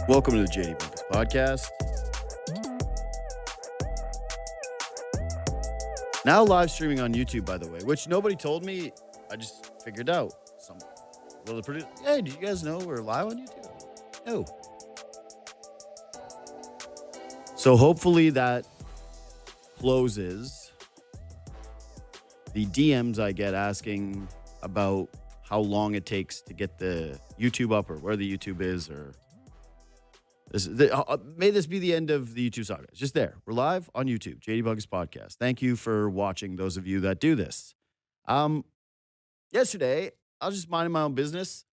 Welcome to the JD Bunkis podcast. Now live streaming on YouTube, by the way, which nobody told me. I just figured out. Hey, did you guys know we're live on YouTube? No. So hopefully that closes the DMs I get asking about how long it takes to get the YouTube up or where the YouTube is or... May this be the end of the YouTube saga. It's just there. We're live on YouTube, JD Bunkis podcast. Thank you for watching, those of you that do this. Yesterday, I was just minding my own business.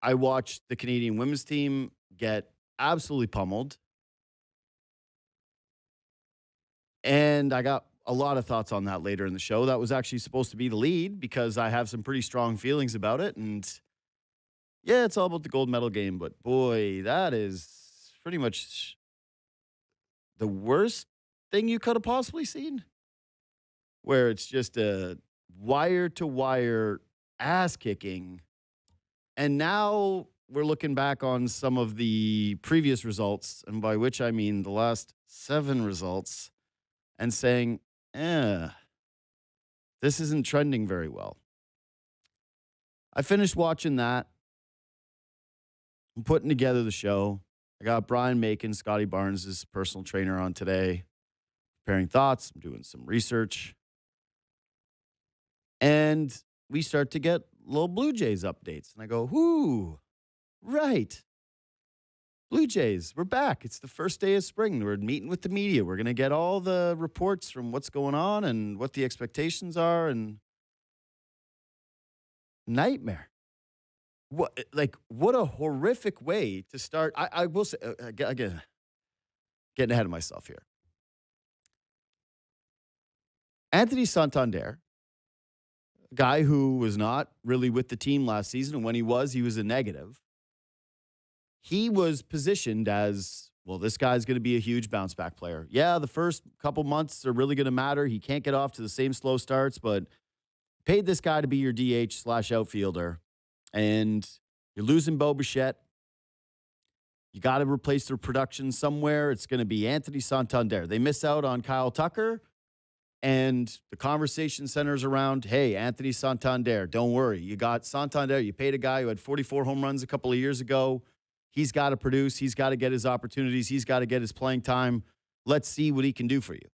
I watched the Canadian women's team get absolutely pummeled. And I got a lot of thoughts on that later in the show. That was actually supposed to be the lead because I have some pretty strong feelings about it. And yeah, it's all about the gold medal game, but boy, that is pretty much the worst thing you could have possibly seen. Where it's just a wire-to-wire ass-kicking. And now we're looking back on some of the previous results, and by which I mean the last 7 results, and saying, this isn't trending very well. I finished watching that. I'm putting together the show. I got Brian Macon, Scottie Barnes' personal trainer on today, preparing thoughts. I'm doing some research. And we start to get little Blue Jays updates. And I go, whoo, right. Blue Jays, we're back. It's the first day of spring. We're meeting with the media. We're going to get all the reports from what's going on and what the expectations are. And nightmare. What a horrific way to start. I will say, again, getting ahead of myself here. Anthony Santander, a guy who was not really with the team last season, and when he was a negative. He was positioned as, well, this guy's going to be a huge bounce back player. Yeah, the first couple months are really going to matter. He can't get off to the same slow starts, but paid this guy to be your DH/outfielder. And you're losing Bo Bichette. You got to replace their production somewhere. It's going to be Anthony Santander. They miss out on Kyle Tucker, and the conversation centers around, hey, Anthony Santander, don't worry. You got Santander. You paid a guy who had 44 home runs a couple of years ago. He's got to produce. He's got to get his opportunities. He's got to get his playing time. Let's see what he can do for you.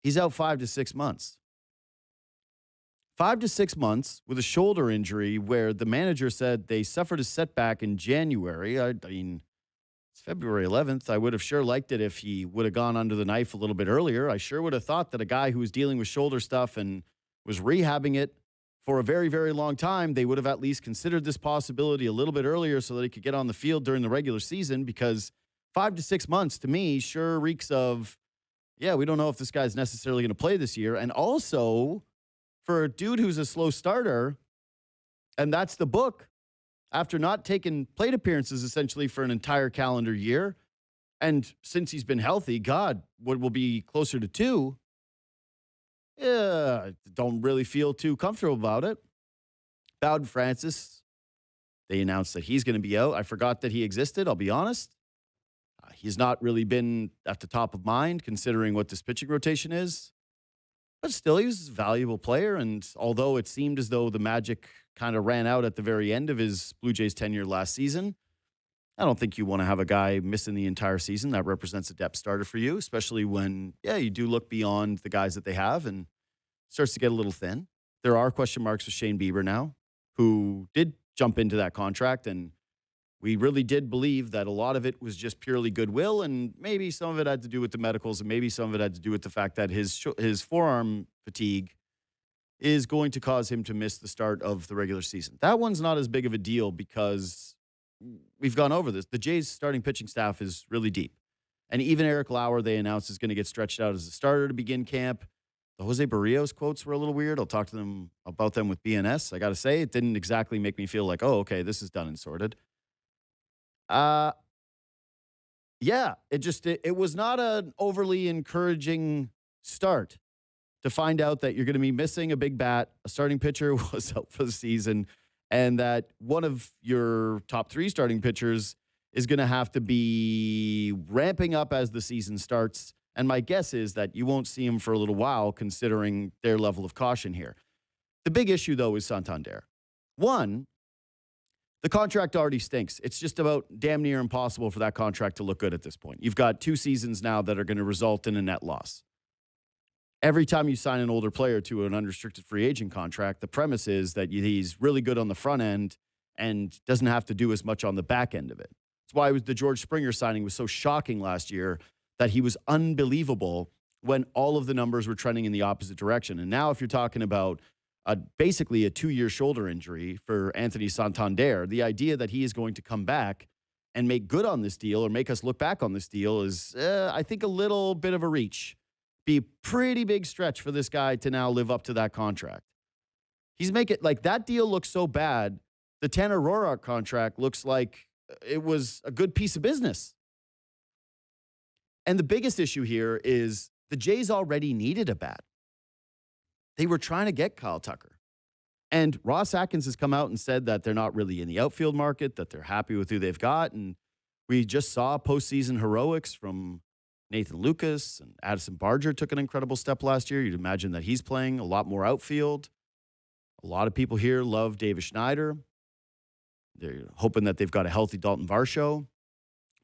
He's out 5 to 6 months. 5 to 6 months with a shoulder injury where the manager said they suffered a setback in January. I mean, it's February 11th. I would have sure liked it if he would have gone under the knife a little bit earlier. I sure would have thought that a guy who was dealing with shoulder stuff and was rehabbing it for a very, very long time, they would have at least considered this possibility a little bit earlier so that he could get on the field during the regular season, because 5 to 6 months to me sure reeks of, yeah, we don't know if this guy's necessarily going to play this year. And also, for a dude who's a slow starter, and that's the book, after not taking plate appearances essentially for an entire calendar year, and since he's been healthy, God, what will be closer to 2, I don't really feel too comfortable about it. Bowden Francis, they announced that he's going to be out. I forgot that he existed, I'll be honest. He's not really been at the top of mind considering what this pitching rotation is. But still, he was a valuable player, and although it seemed as though the magic kind of ran out at the very end of his Blue Jays tenure last season, I don't think you want to have a guy missing the entire season. That represents a depth starter for you, especially when, you do look beyond the guys that they have and it starts to get a little thin. There are question marks with Shane Bieber now, who did jump into that contract, and we really did believe that a lot of it was just purely goodwill, and maybe some of it had to do with the medicals, and maybe some of it had to do with the fact that his forearm fatigue is going to cause him to miss the start of the regular season. That one's not as big of a deal because we've gone over this. The Jays' starting pitching staff is really deep. And even Eric Lauer, they announced, is going to get stretched out as a starter to begin camp. The Jose Barrios quotes were a little weird. I'll talk to them about them with BNS. I got to say, it didn't exactly make me feel like, oh, okay, this is done and sorted. It was not an overly encouraging start to find out that you're going to be missing a big bat. A starting pitcher was out for the season, and that one of your top 3 starting pitchers is going to have to be ramping up as the season starts. And my guess is that you won't see him for a little while, considering their level of caution here. The big issue, though, is Santander. One, the contract already stinks. It's just about damn near impossible for that contract to look good at this point. You've got 2 seasons now that are going to result in a net loss. Every time you sign an older player to an unrestricted free agent contract, the premise is that he's really good on the front end and doesn't have to do as much on the back end of it. That's why the George Springer signing was so shocking last year, that he was unbelievable when all of the numbers were trending in the opposite direction. And now if you're talking about basically a 2-year shoulder injury for Anthony Santander, the idea that he is going to come back and make good on this deal or make us look back on this deal is, I think, a little bit of a reach. Be a pretty big stretch for this guy to now live up to that contract. He's making, like, that deal looks so bad. The Tanner Roark contract looks like it was a good piece of business. And the biggest issue here is the Jays already needed a bat. They were trying to get Kyle Tucker. And Ross Atkins has come out and said that they're not really in the outfield market, that they're happy with who they've got. And we just saw postseason heroics from Nathan Lucas, and Addison Barger took an incredible step last year. You'd imagine that he's playing a lot more outfield. A lot of people here love Davis Schneider. They're hoping that they've got a healthy Dalton Varsho.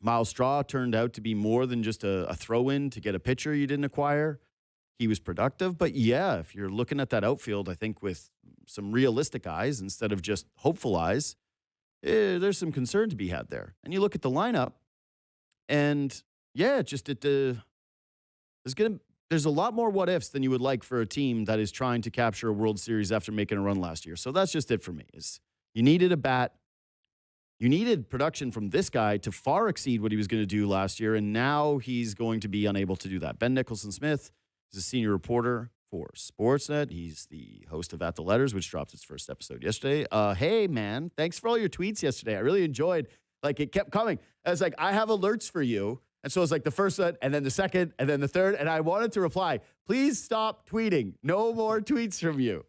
Miles Straw turned out to be more than just a throw-in to get a pitcher you didn't acquire. He was productive. But yeah, if you're looking at that outfield, I think with some realistic eyes instead of just hopeful eyes, there's some concern to be had there. And you look at the lineup, and yeah, there's a lot more what-ifs than you would like for a team that is trying to capture a World Series after making a run last year. So that's just it for me. Is you needed a bat. You needed production from this guy to far exceed what he was going to do last year, and now he's going to be unable to do that. Ben Nicholson-Smith is a senior reporter for Sportsnet. He's the host of At the Letters, which dropped its first episode yesterday. Hey, man, thanks for all your tweets yesterday. I really enjoyed, like, it kept coming. I was like, I have alerts for you. And so it was like the first one, and then the second, and then the third, and I wanted to reply, please stop tweeting. No more tweets from you.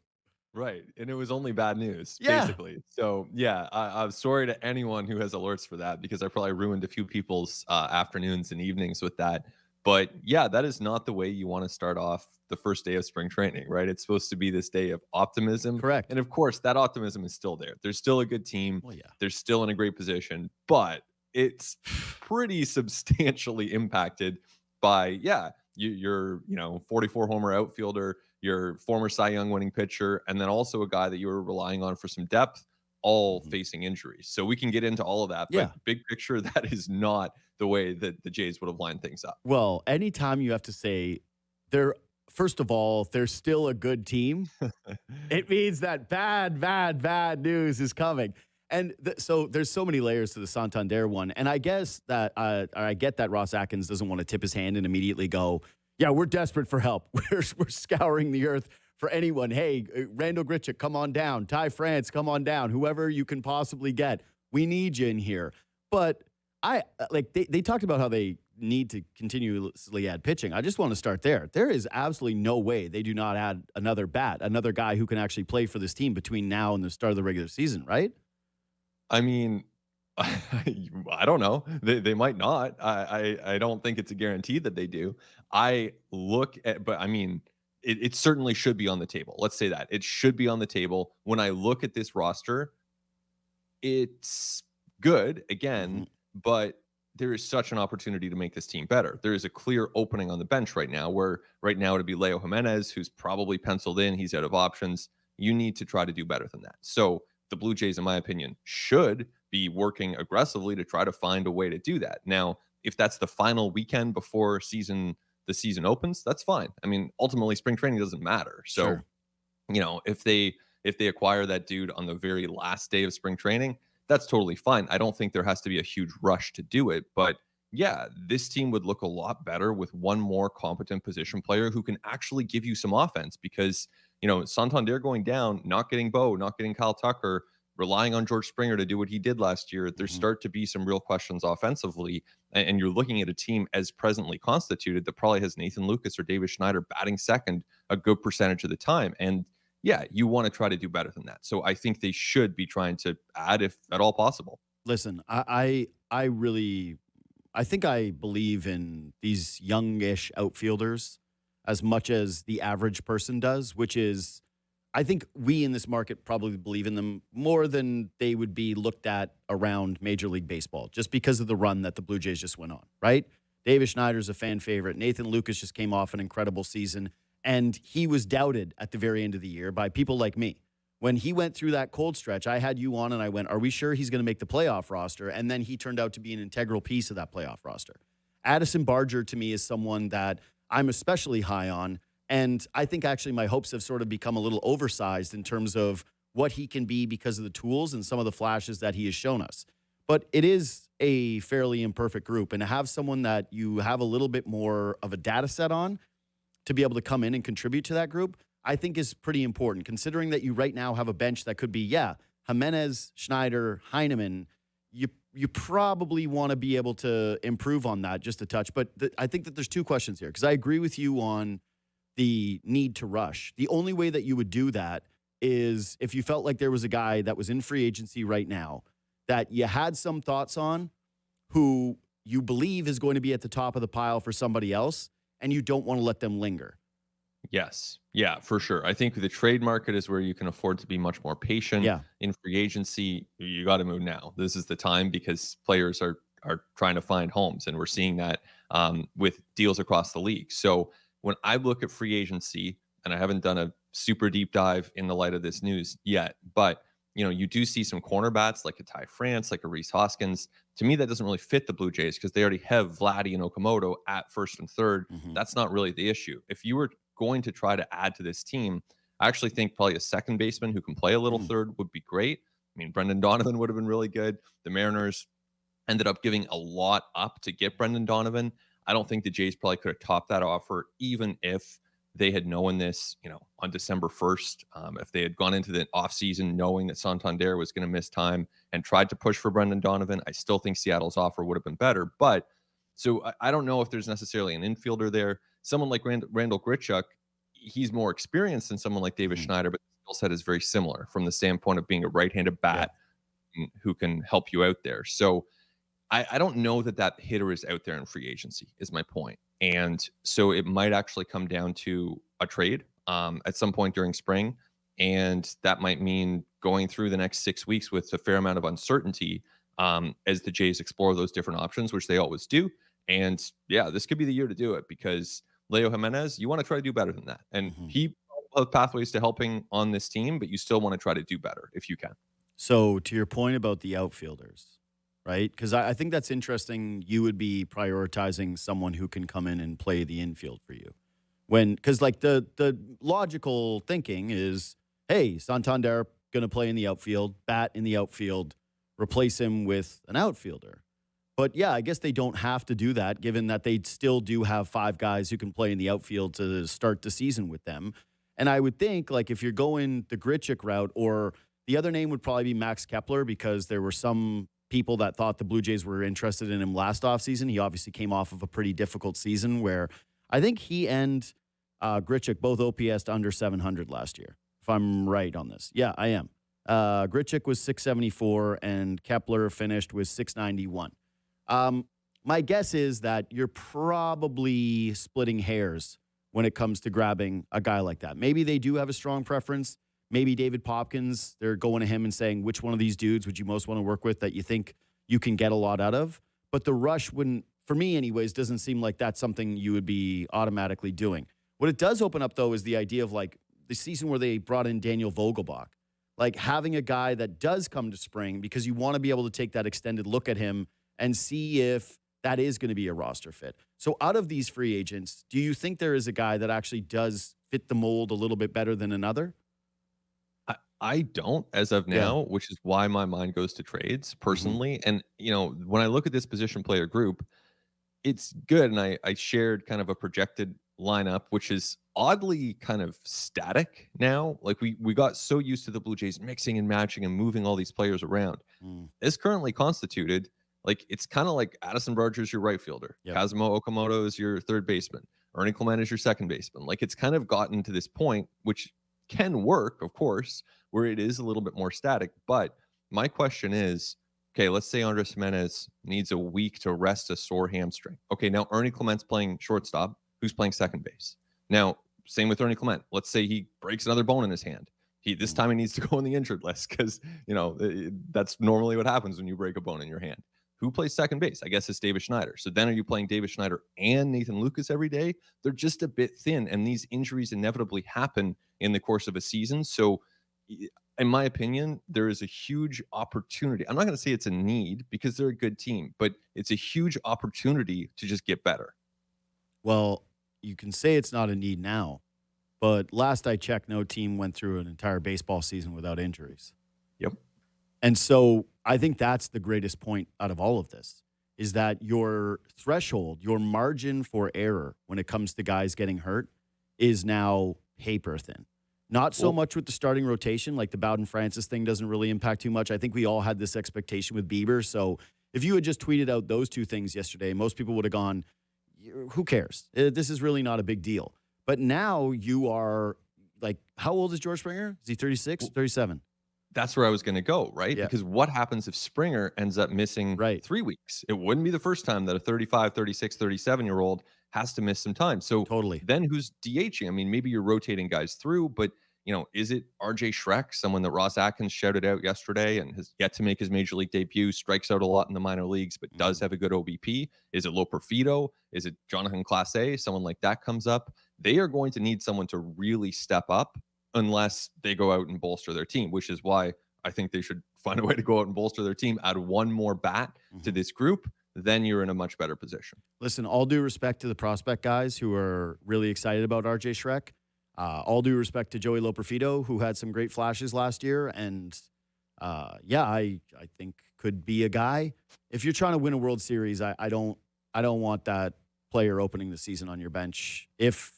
Right. And it was only bad news, basically. So, yeah, I'm sorry to anyone who has alerts for that, because I probably ruined a few people's afternoons and evenings with that. But yeah, that is not the way you want to start off the first day of spring training, right? It's supposed to be this day of optimism. Correct. And of course, that optimism is still there. There's still a good team. Well, yeah. They're still in a great position, but it's pretty substantially impacted by, your 44 homer outfielder, your former Cy Young winning pitcher, and then also a guy that you were relying on for some depth, all facing injuries. So we can get into all of that, but big picture, that is not the way that the Jays would have lined things up. Well, anytime you have to say first of all, they're still a good team, it means that bad news is coming. And so there's so many layers to the Santander one. And I guess that I get that Ross Atkins doesn't want to tip his hand and immediately go, yeah, we're desperate for help. We're scouring the earth for anyone. Hey, Randall Grichuk, come on down. Ty France, come on down. Whoever you can possibly get. We need you in here. But they talked about how they need to continuously add pitching. I just want to start there. There is absolutely no way they do not add another bat, another guy who can actually play for this team between now and the start of the regular season, right? I mean, I don't know. They might not. I don't think it's a guarantee that they do. But I mean, it certainly should be on the table. Let's say that. It should be on the table. When I look at this roster, it's good, again, but there is such an opportunity to make this team better. There is a clear opening on the bench right now, where right now it'd be Leo Jimenez, who's probably penciled in. He's out of options. You need to try to do better than that. So the Blue Jays, in my opinion, should be working aggressively to try to find a way to do that. Now, if that's the final weekend before the season opens, that's fine. I mean, ultimately, spring training doesn't matter. So, if they acquire that dude on the very last day of spring training, that's totally fine. I don't think there has to be a huge rush to do it. But yeah, this team would look a lot better with one more competent position player who can actually give you some offense, because Santander going down, not getting Bo, not getting Kyle Tucker, relying on George Springer to do what he did last year, there start to be some real questions offensively. And you're looking at a team as presently constituted that probably has Nathan Lucas or David Schneider batting second a good percentage of the time. And yeah, you want to try to do better than that. So I think they should be trying to add if at all possible. Listen, I really I think I believe in these youngish outfielders as much as the average person does, which is I think we in this market probably believe in them more than they would be looked at around Major League Baseball, just because of the run that the Blue Jays just went on, right? David Schneider's a fan favorite. Nathan Lucas just came off an incredible season, and he was doubted at the very end of the year by people like me. When he went through that cold stretch, I had you on and I went, are we sure he's going to make the playoff roster? And then he turned out to be an integral piece of that playoff roster. Addison Barger to me is someone that I'm especially high on. And I think actually my hopes have sort of become a little oversized in terms of what he can be because of the tools and some of the flashes that he has shown us. But it is a fairly imperfect group. And to have someone that you have a little bit more of a data set on to be able to come in and contribute to that group, I think is pretty important, considering that you right now have a bench that could be, yeah, Jimenez, Schneider, Heineman. You probably want to be able to improve on that just a touch. But I think that there's two questions here, because I agree with you on the need to rush. The only way that you would do that is if you felt like there was a guy that was in free agency right now that you had some thoughts on, who you believe is going to be at the top of the pile for somebody else, and you don't want to let them linger. Yes. Yeah, for sure. I think the trade market is where you can afford to be much more patient. Yeah. In free agency, you got to move now. This is the time because players are trying to find homes, and we're seeing that with deals across the league. So when I look at free agency, and I haven't done a super deep dive in the light of this news yet, but you do see some corner bats like a Ty France, like a Reese Hoskins. To me, that doesn't really fit the Blue Jays because they already have Vladdy and Okamoto at first and third. Mm-hmm. That's not really the issue. If you were going to try to add to this team, I actually think probably a second baseman who can play a little third would be great. I mean, Brendan Donovan would have been really good. The Mariners ended up giving a lot up to get Brendan Donovan. I don't think the Jays probably could have topped that offer, even if they had known this, on December 1st. If they had gone into the offseason knowing that Santander was going to miss time and tried to push for Brendan Donovan, I still think Seattle's offer would have been better. But so I don't know if there's necessarily an infielder there. Someone like Randall Grichuk, he's more experienced than someone like David Schneider, but the skill set is very similar from the standpoint of being a right-handed bat who can help you out there. So I don't know that hitter is out there in free agency, is my point. And so it might actually come down to a trade at some point during spring. And that might mean going through the next 6 weeks with a fair amount of uncertainty as the Jays explore those different options, which they always do. And yeah, this could be the year to do it because Leo Jimenez, you want to try to do better than that. And he will have pathways to helping on this team, but you still want to try to do better if you can. So to your point about the outfielders, right? Because I think that's interesting. You would be prioritizing someone who can come in and play the infield for you. Because like the logical thinking is, hey, Santander going to play in the outfield, bat in the outfield, replace him with an outfielder. But yeah, I guess they don't have to do that, given that they still do have 5 guys who can play in the outfield to start the season with them. And I would think, like, if you're going the Grichuk route, or the other name would probably be Max Kepler, because there were some people that thought the Blue Jays were interested in him last offseason. He obviously came off of a pretty difficult season where I think he and Grichuk both OPS'd under 700 last year, if I'm right on this. Yeah, I am. Grichuk was 674 and Kepler finished with 691. My guess is that you're probably splitting hairs when it comes to grabbing a guy like that. Maybe they do have a strong preference. Maybe David Popkins, they're going to him and saying, which one of these dudes would you most want to work with that you think you can get a lot out of? But the rush wouldn't, for me anyways, doesn't seem like that's something you would be automatically doing. What it does open up, though, is the idea of like the season where they brought in Daniel Vogelbach. Like having a guy that does come to spring because you want to be able to take that extended look at him and see if that is going to be a roster fit. So out of these free agents, do you think there is a guy that actually does fit the mold a little bit better than another? I don't as of now, which is why my mind goes to trades personally. And, when I look at this position player group, it's good. And I shared kind of a projected lineup, which is oddly kind of static now. Like we got so used to the Blue Jays mixing and matching and moving all these players around. It's currently constituted. Like it's kind of like Addison Barger's your right fielder. Kazumo Okamoto is your third baseman. Ernie Clement is your second baseman. Like it's kind of gotten to this point, which can work, of course, where it is a little bit more static. But my question is, okay, let's say Andres Jimenez needs a week to rest a sore hamstring. Okay, now Ernie Clement's playing shortstop. Who's playing second base? Now, same with Ernie Clement. Let's say he breaks another bone in his hand. This time he needs to go on the injured list because that's normally what happens when you break a bone in your hand. Who plays second base? I guess it's David Schneider. So then are you playing David Schneider and Nathan Lucas every day? They're just a bit thin, and these injuries inevitably happen in the course of a season. So in my opinion, there is a huge opportunity. I'm not going to say it's a need because they're a good team, but it's a huge opportunity to just get better. Well, you can say it's not a need now, but last I checked, no team went through an entire baseball season without injuries. Yep. And so I think that's the greatest point out of all of this is that your threshold, your margin for error when it comes to guys getting hurt is now paper thin. Not so much with the starting rotation, like the Bowden-Francis thing doesn't really impact too much. I think we all had this expectation with Bieber. So if you had just tweeted out those two things yesterday, most people would have gone, who cares? This is really not a big deal. But now you are like, how old is George Springer? Is he 36, 37? That's where I was going to go, right? Yeah. Because what happens if Springer ends up missing 3 weeks? It wouldn't be the first time that a 35, 36, 37-year-old has to miss some time. So totally. Then who's DHing? I mean, maybe you're rotating guys through, but is it RJ Schreck, someone that Ross Atkins shouted out yesterday and has yet to make his major league debut, strikes out a lot in the minor leagues, but does have a good OBP? Is it Loperfido? Is it Jonathan Clase? Someone like that comes up. They are going to need someone to really step up unless they go out and bolster their team, which is why I think they should find a way to go out and bolster their team, add one more bat to this group. Then you're in a much better position. Listen, all due respect to the prospect guys who are really excited about RJ Schreck. All due respect to Joey Loperfido, who had some great flashes last year. And, I think could be a guy. If you're trying to win a World Series, I don't want that player opening the season on your bench if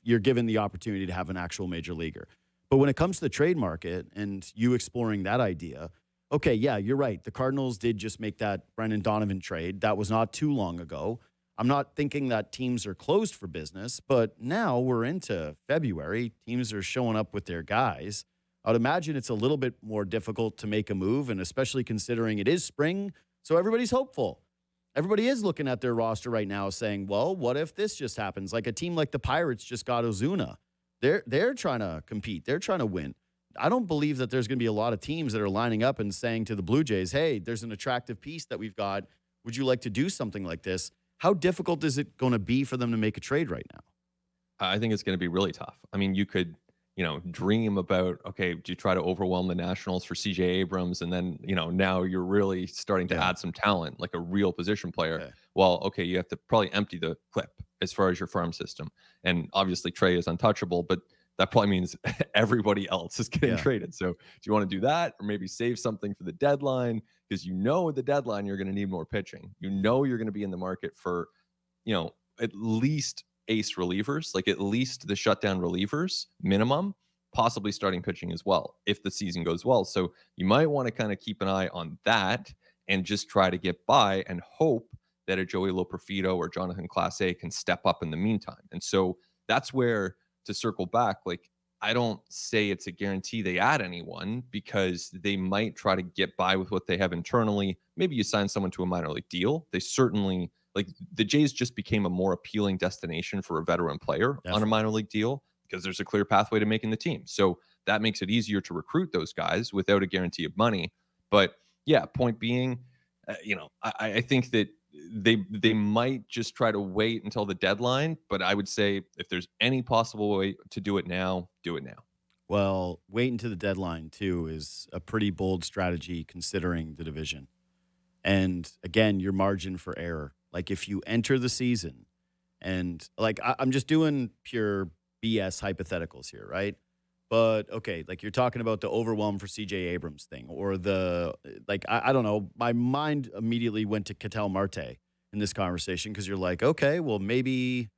you're given the opportunity to have an actual major leaguer. But when it comes to the trade market and you exploring that idea, okay, yeah, you're right. The Cardinals did just make that Brendan Donovan trade. That was not too long ago. I'm not thinking that teams are closed for business, but now we're into February. Teams are showing up with their guys. I would imagine it's a little bit more difficult to make a move, and especially considering it is spring, so everybody's hopeful. Everybody is looking at their roster right now saying, well, what if this just happens? Like a team like the Pirates just got Ozuna. They're trying to compete. They're trying to win. I don't believe that there's going to be a lot of teams that are lining up and saying to the Blue Jays, hey, there's an attractive piece that we've got. Would you like to do something like this? How difficult is it going to be for them to make a trade right now? I think it's going to be really tough. I mean, you could, dream about, okay, do you try to overwhelm the Nationals for CJ Abrams? And then, now you're really starting to add some talent, like a real position player. Okay. Well, okay, you have to probably empty the clip as far as your farm system. And obviously Trey is untouchable, but that probably means everybody else is getting traded. So do you want to do that or maybe save something for the deadline? Because at the deadline, you're going to need more pitching. You're going to be in the market for, at least ace relievers, like at least the shutdown relievers minimum, possibly starting pitching as well if the season goes well. So you might want to kind of keep an eye on that and just try to get by and hope that a Joey Loperfido or Jonathan Clase can step up in the meantime. And so that's where, to circle back, like I don't say it's a guarantee they add anyone because they might try to get by with what they have internally. Maybe you sign someone to a minor league deal. They certainly, like the Jays just became a more appealing destination for a veteran player on a minor league deal because there's a clear pathway to making the team. So that makes it easier to recruit those guys without a guarantee of money. But yeah, point being, I think that they might just try to wait until the deadline, but I would say if there's any possible way to do it now, do it now. Well, wait until the deadline too is a pretty bold strategy considering the division. And again, your margin for error. Like if you enter the season and like I'm just doing pure BS hypotheticals here, right? But okay, like you're talking about the overwhelm for CJ Abrams thing or I don't know. My mind immediately went to Ketel Marte in this conversation because you're like, okay, well, maybe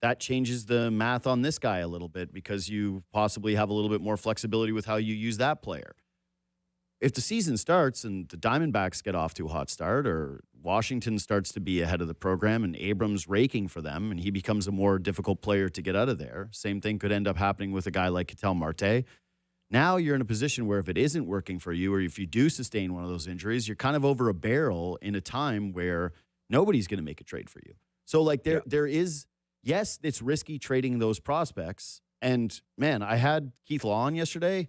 that changes the math on this guy a little bit because you possibly have a little bit more flexibility with how you use that player. If the season starts and the Diamondbacks get off to a hot start or Washington starts to be ahead of the program and Abrams raking for them, and he becomes a more difficult player to get out of there. Same thing could end up happening with a guy like Ketel Marte. Now you're in a position where if it isn't working for you, or if you do sustain one of those injuries, you're kind of over a barrel in a time where nobody's going to make a trade for you. So like there is, yes, it's risky trading those prospects. And man, I had Keith Law on yesterday.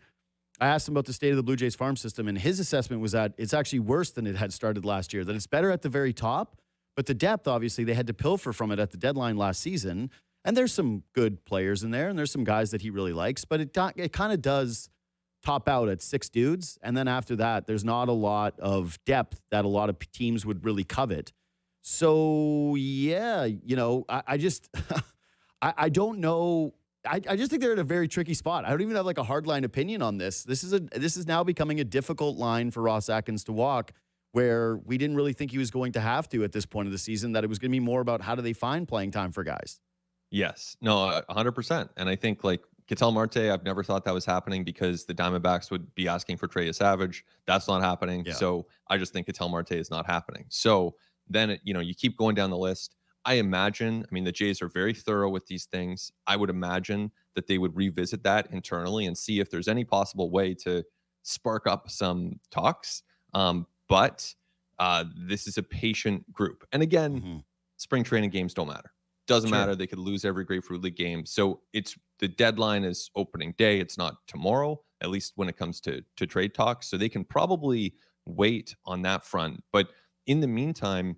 I asked him about the state of the Blue Jays farm system, and his assessment was that it's actually worse than it had started last year, that it's better at the very top, but the depth, obviously, they had to pilfer from it at the deadline last season. And there's some good players in there, and there's some guys that he really likes, but it kind of does top out at 6 dudes. And then after that, there's not a lot of depth that a lot of teams would really covet. So, yeah, I just, I don't know. I just think they're in a very tricky spot. I don't even have like a hardline opinion on this. This is now becoming a difficult line for Ross Atkins to walk, where we didn't really think he was going to have to at this point of the season, that it was going to be more about how do they find playing time for guys. Yes. No, 100%. And I think like Ketel Marte, I've never thought that was happening because the Diamondbacks would be asking for Trey Savage. That's not happening. Yeah. So I just think Ketel Marte is not happening. So then, you keep going down the list. I mean, the Jays are very thorough with these things. I would imagine that they would revisit that internally and see if there's any possible way to spark up some talks. But this is a patient group. And again, spring training games don't matter. Doesn't matter. They could lose every Grapefruit League game. So the deadline is opening day. It's not tomorrow, at least when it comes to trade talks. So they can probably wait on that front. But in the meantime,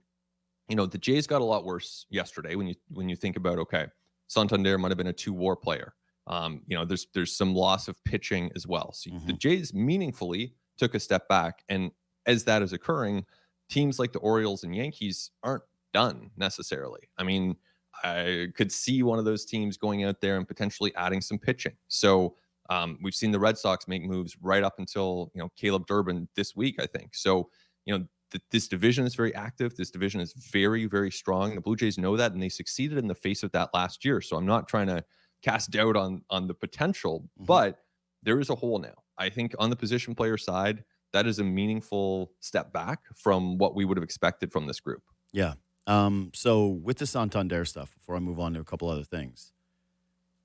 the Jays got a lot worse yesterday when you think about, okay, Santander might have been a 2-WAR player. There's some loss of pitching as well. So the Jays meaningfully took a step back. And as that is occurring, teams like the Orioles and Yankees aren't done necessarily. I mean, I could see one of those teams going out there and potentially adding some pitching. So we've seen the Red Sox make moves right up until, Caleb Durbin this week, I think. So, this division is very active. This division is very, very strong. The Blue Jays know that, and they succeeded in the face of that last year. So I'm not trying to cast doubt on the potential, but there is a hole now. I think on the position player side, that is a meaningful step back from what we would have expected from this group. Yeah. So with the Santander stuff, before I move on to a couple other things,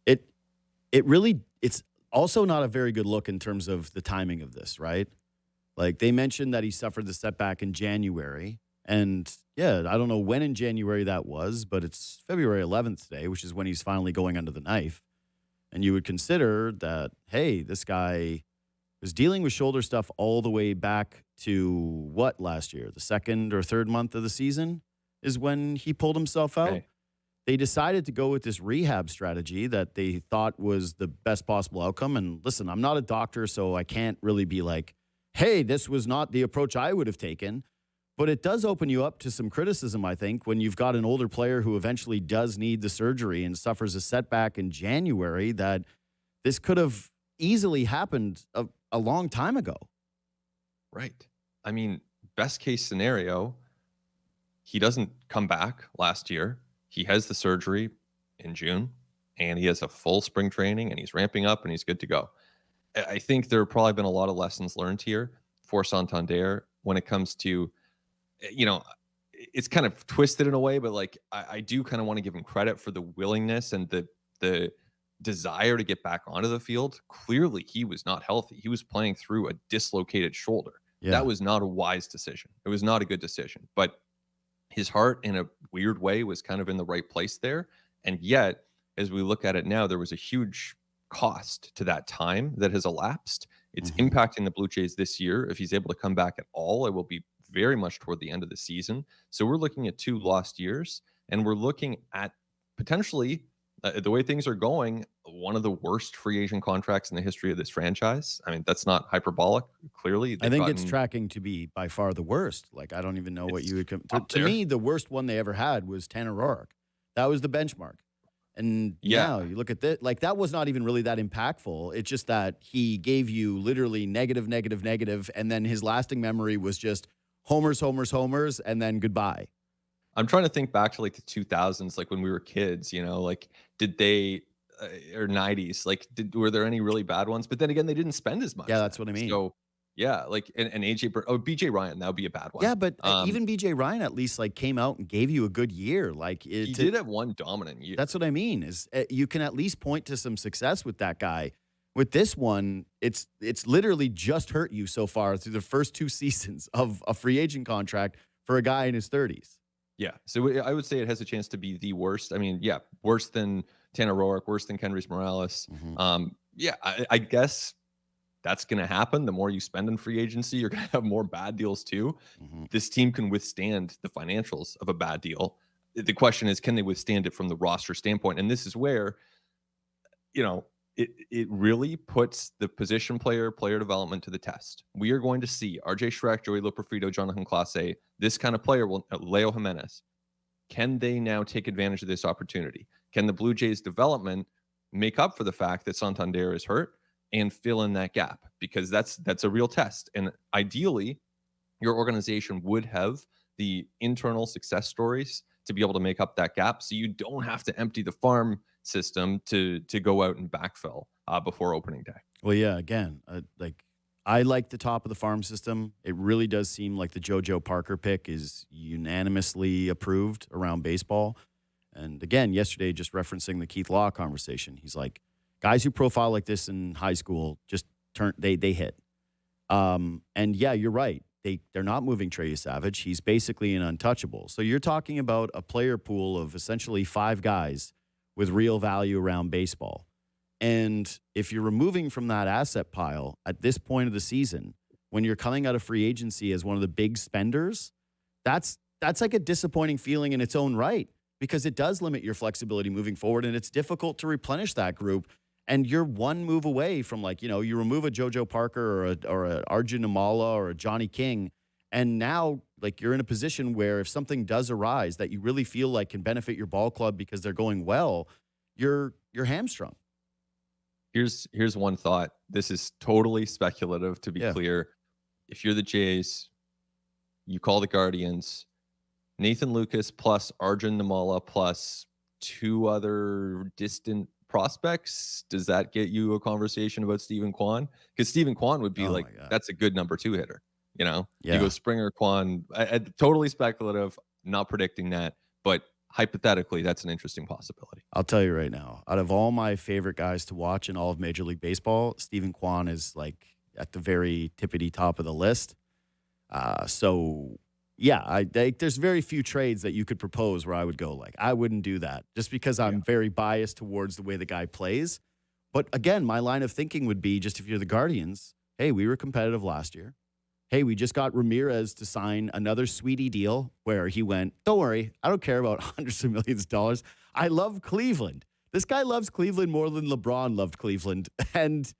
it's also not a very good look in terms of the timing of this, right? Like they mentioned that he suffered the setback in January, and yeah, I don't know when in January that was, but it's February 11th today, which is when he's finally going under the knife. And you would consider that, hey, this guy was dealing with shoulder stuff all the way back to what last year? The second or third month of the season is when he pulled himself out. Okay. They decided to go with this rehab strategy that they thought was the best possible outcome. And listen, I'm not a doctor, so I can't really be like, hey, this was not the approach I would have taken. But it does open you up to some criticism, I think, when you've got an older player who eventually does need the surgery and suffers a setback in January, that this could have easily happened a long time ago. Right. I mean, best case scenario, he doesn't come back last year. He has the surgery in June, and he has a full spring training, and he's ramping up, and he's good to go. I think there have probably been a lot of lessons learned here for Santander when it comes to, it's kind of twisted in a way, but like I do kind of want to give him credit for the willingness and the desire to get back onto the field. Clearly, he was not healthy. He was playing through a dislocated shoulder. Yeah. That was not a wise decision. It was not a good decision. But his heart, in a weird way, was kind of in the right place there. And yet, as we look at it now, there was a huge cost to that time that has elapsed. It's impacting the Blue Jays this year. If he's able to come back at all, it will be very much toward the end of the season. So we're looking at 2 lost years, and we're looking at potentially, the way things are going, one of the worst free agent contracts in the history of this franchise. I mean, that's not hyperbolic. Clearly, I think it's tracking to be by far the worst. Like, I don't even know what you would come to me. The worst one they ever had was Tanner Roark. That was the benchmark. And now you look at that, like that was not even really that impactful. It's just that he gave you literally negative, negative, negative, and then his lasting memory was just homers, homers, homers, and then goodbye. I'm trying to think back to like the 2000s, like when we were kids, like did they, or 90s, like were there any really bad ones? But then again, they didn't spend as much. Yeah, that's what I mean. So Yeah, like and BJ Ryan, that would be a bad one. Yeah, but even BJ Ryan at least like came out and gave you a good year. Like He it, did have one dominant year. that's what I mean is you can at least point to some success with that guy. With this one, it's literally just hurt you so far through the first 2 seasons of a free agent contract for a guy in his 30s. Yeah, so I would say it has a chance to be the worst. I mean, yeah, worse than Tanner Roark, worse than Kendrys Morales. Mhm, Yeah, I guess that's going to happen. The more you spend in free agency, you're going to have more bad deals too. mhm. This team can withstand the financials of a bad deal. The question is, can they withstand it from the roster standpoint? And this is where, you know, it really puts the position player development to the test. We are going to see RJ Schreck, Joey Loperfido, Jonathan Clase, this kind of player will Leo Jimenez. Can they now take advantage of this opportunity? Can the Blue Jays development make up for the fact that Santander is hurt and fill in that gap? Because that's a real test. And ideally, your organization would have the internal success stories to be able to make up that gap, so you don't have to empty the farm system to go out and backfill before opening day. Well, yeah, again, like I like the top of the farm system. It really does seem like the JoJo Parker pick is unanimously approved around baseball. And again, yesterday, just referencing the Keith Law conversation, he's like, guys who profile like this in high school just they hit. And yeah, you're right. They're not moving Trey Savage. He's basically an untouchable. So you're talking about a player pool of essentially 5 guys with real value around baseball. And if you're removing from that asset pile at this point of the season, when you're coming out of free agency as one of the big spenders, that's like a disappointing feeling in its own right, because it does limit your flexibility moving forward, and it's difficult to replenish that group. And you're one move away from, like, you remove a JoJo Parker or a Arjun Amala or a Johnny King, and now like you're in a position where if something does arise that you really feel like can benefit your ball club because they're going well, you're hamstrung. Here's one thought. This is totally speculative, to be Yeah. clear. If you're the Jays, you call the Guardians, Nathan Lucas plus Arjun Namala plus 2 other distant prospects. Does that get you a conversation about Stephen Kwan? Because Stephen Kwan would be Oh like, my God. that's a good number 2 hitter. You Yeah. go Springer, Kwan. Totally speculative, not predicting that, but hypothetically, that's an interesting possibility. I'll tell you right now, out of all my favorite guys to watch in all of Major League Baseball, Stephen Kwan is like at the very tippity top of the list. So yeah, there's very few trades that you could propose where I would go like, I wouldn't do that just because I'm very biased towards the way the guy plays. But again, my line of thinking would be, just if you're the Guardians, hey, we were competitive last year. Hey, we just got Ramirez to sign another sweetie deal where he went, don't worry, I don't care about hundreds of millions of dollars. I love Cleveland. This guy loves Cleveland more than LeBron loved Cleveland. And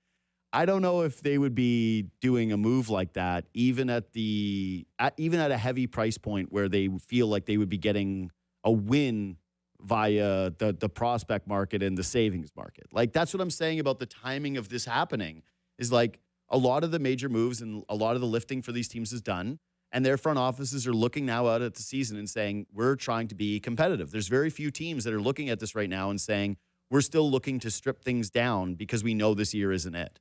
I don't know if they would be doing a move like that, even at a heavy price point where they feel like they would be getting a win via the prospect market and the savings market. Like, that's what I'm saying about the timing of this happening, is like a lot of the major moves and a lot of the lifting for these teams is done. And their front offices are looking now out at the season and saying, we're trying to be competitive. There's very few teams that are looking at this right now and saying, we're still looking to strip things down because we know this year isn't it.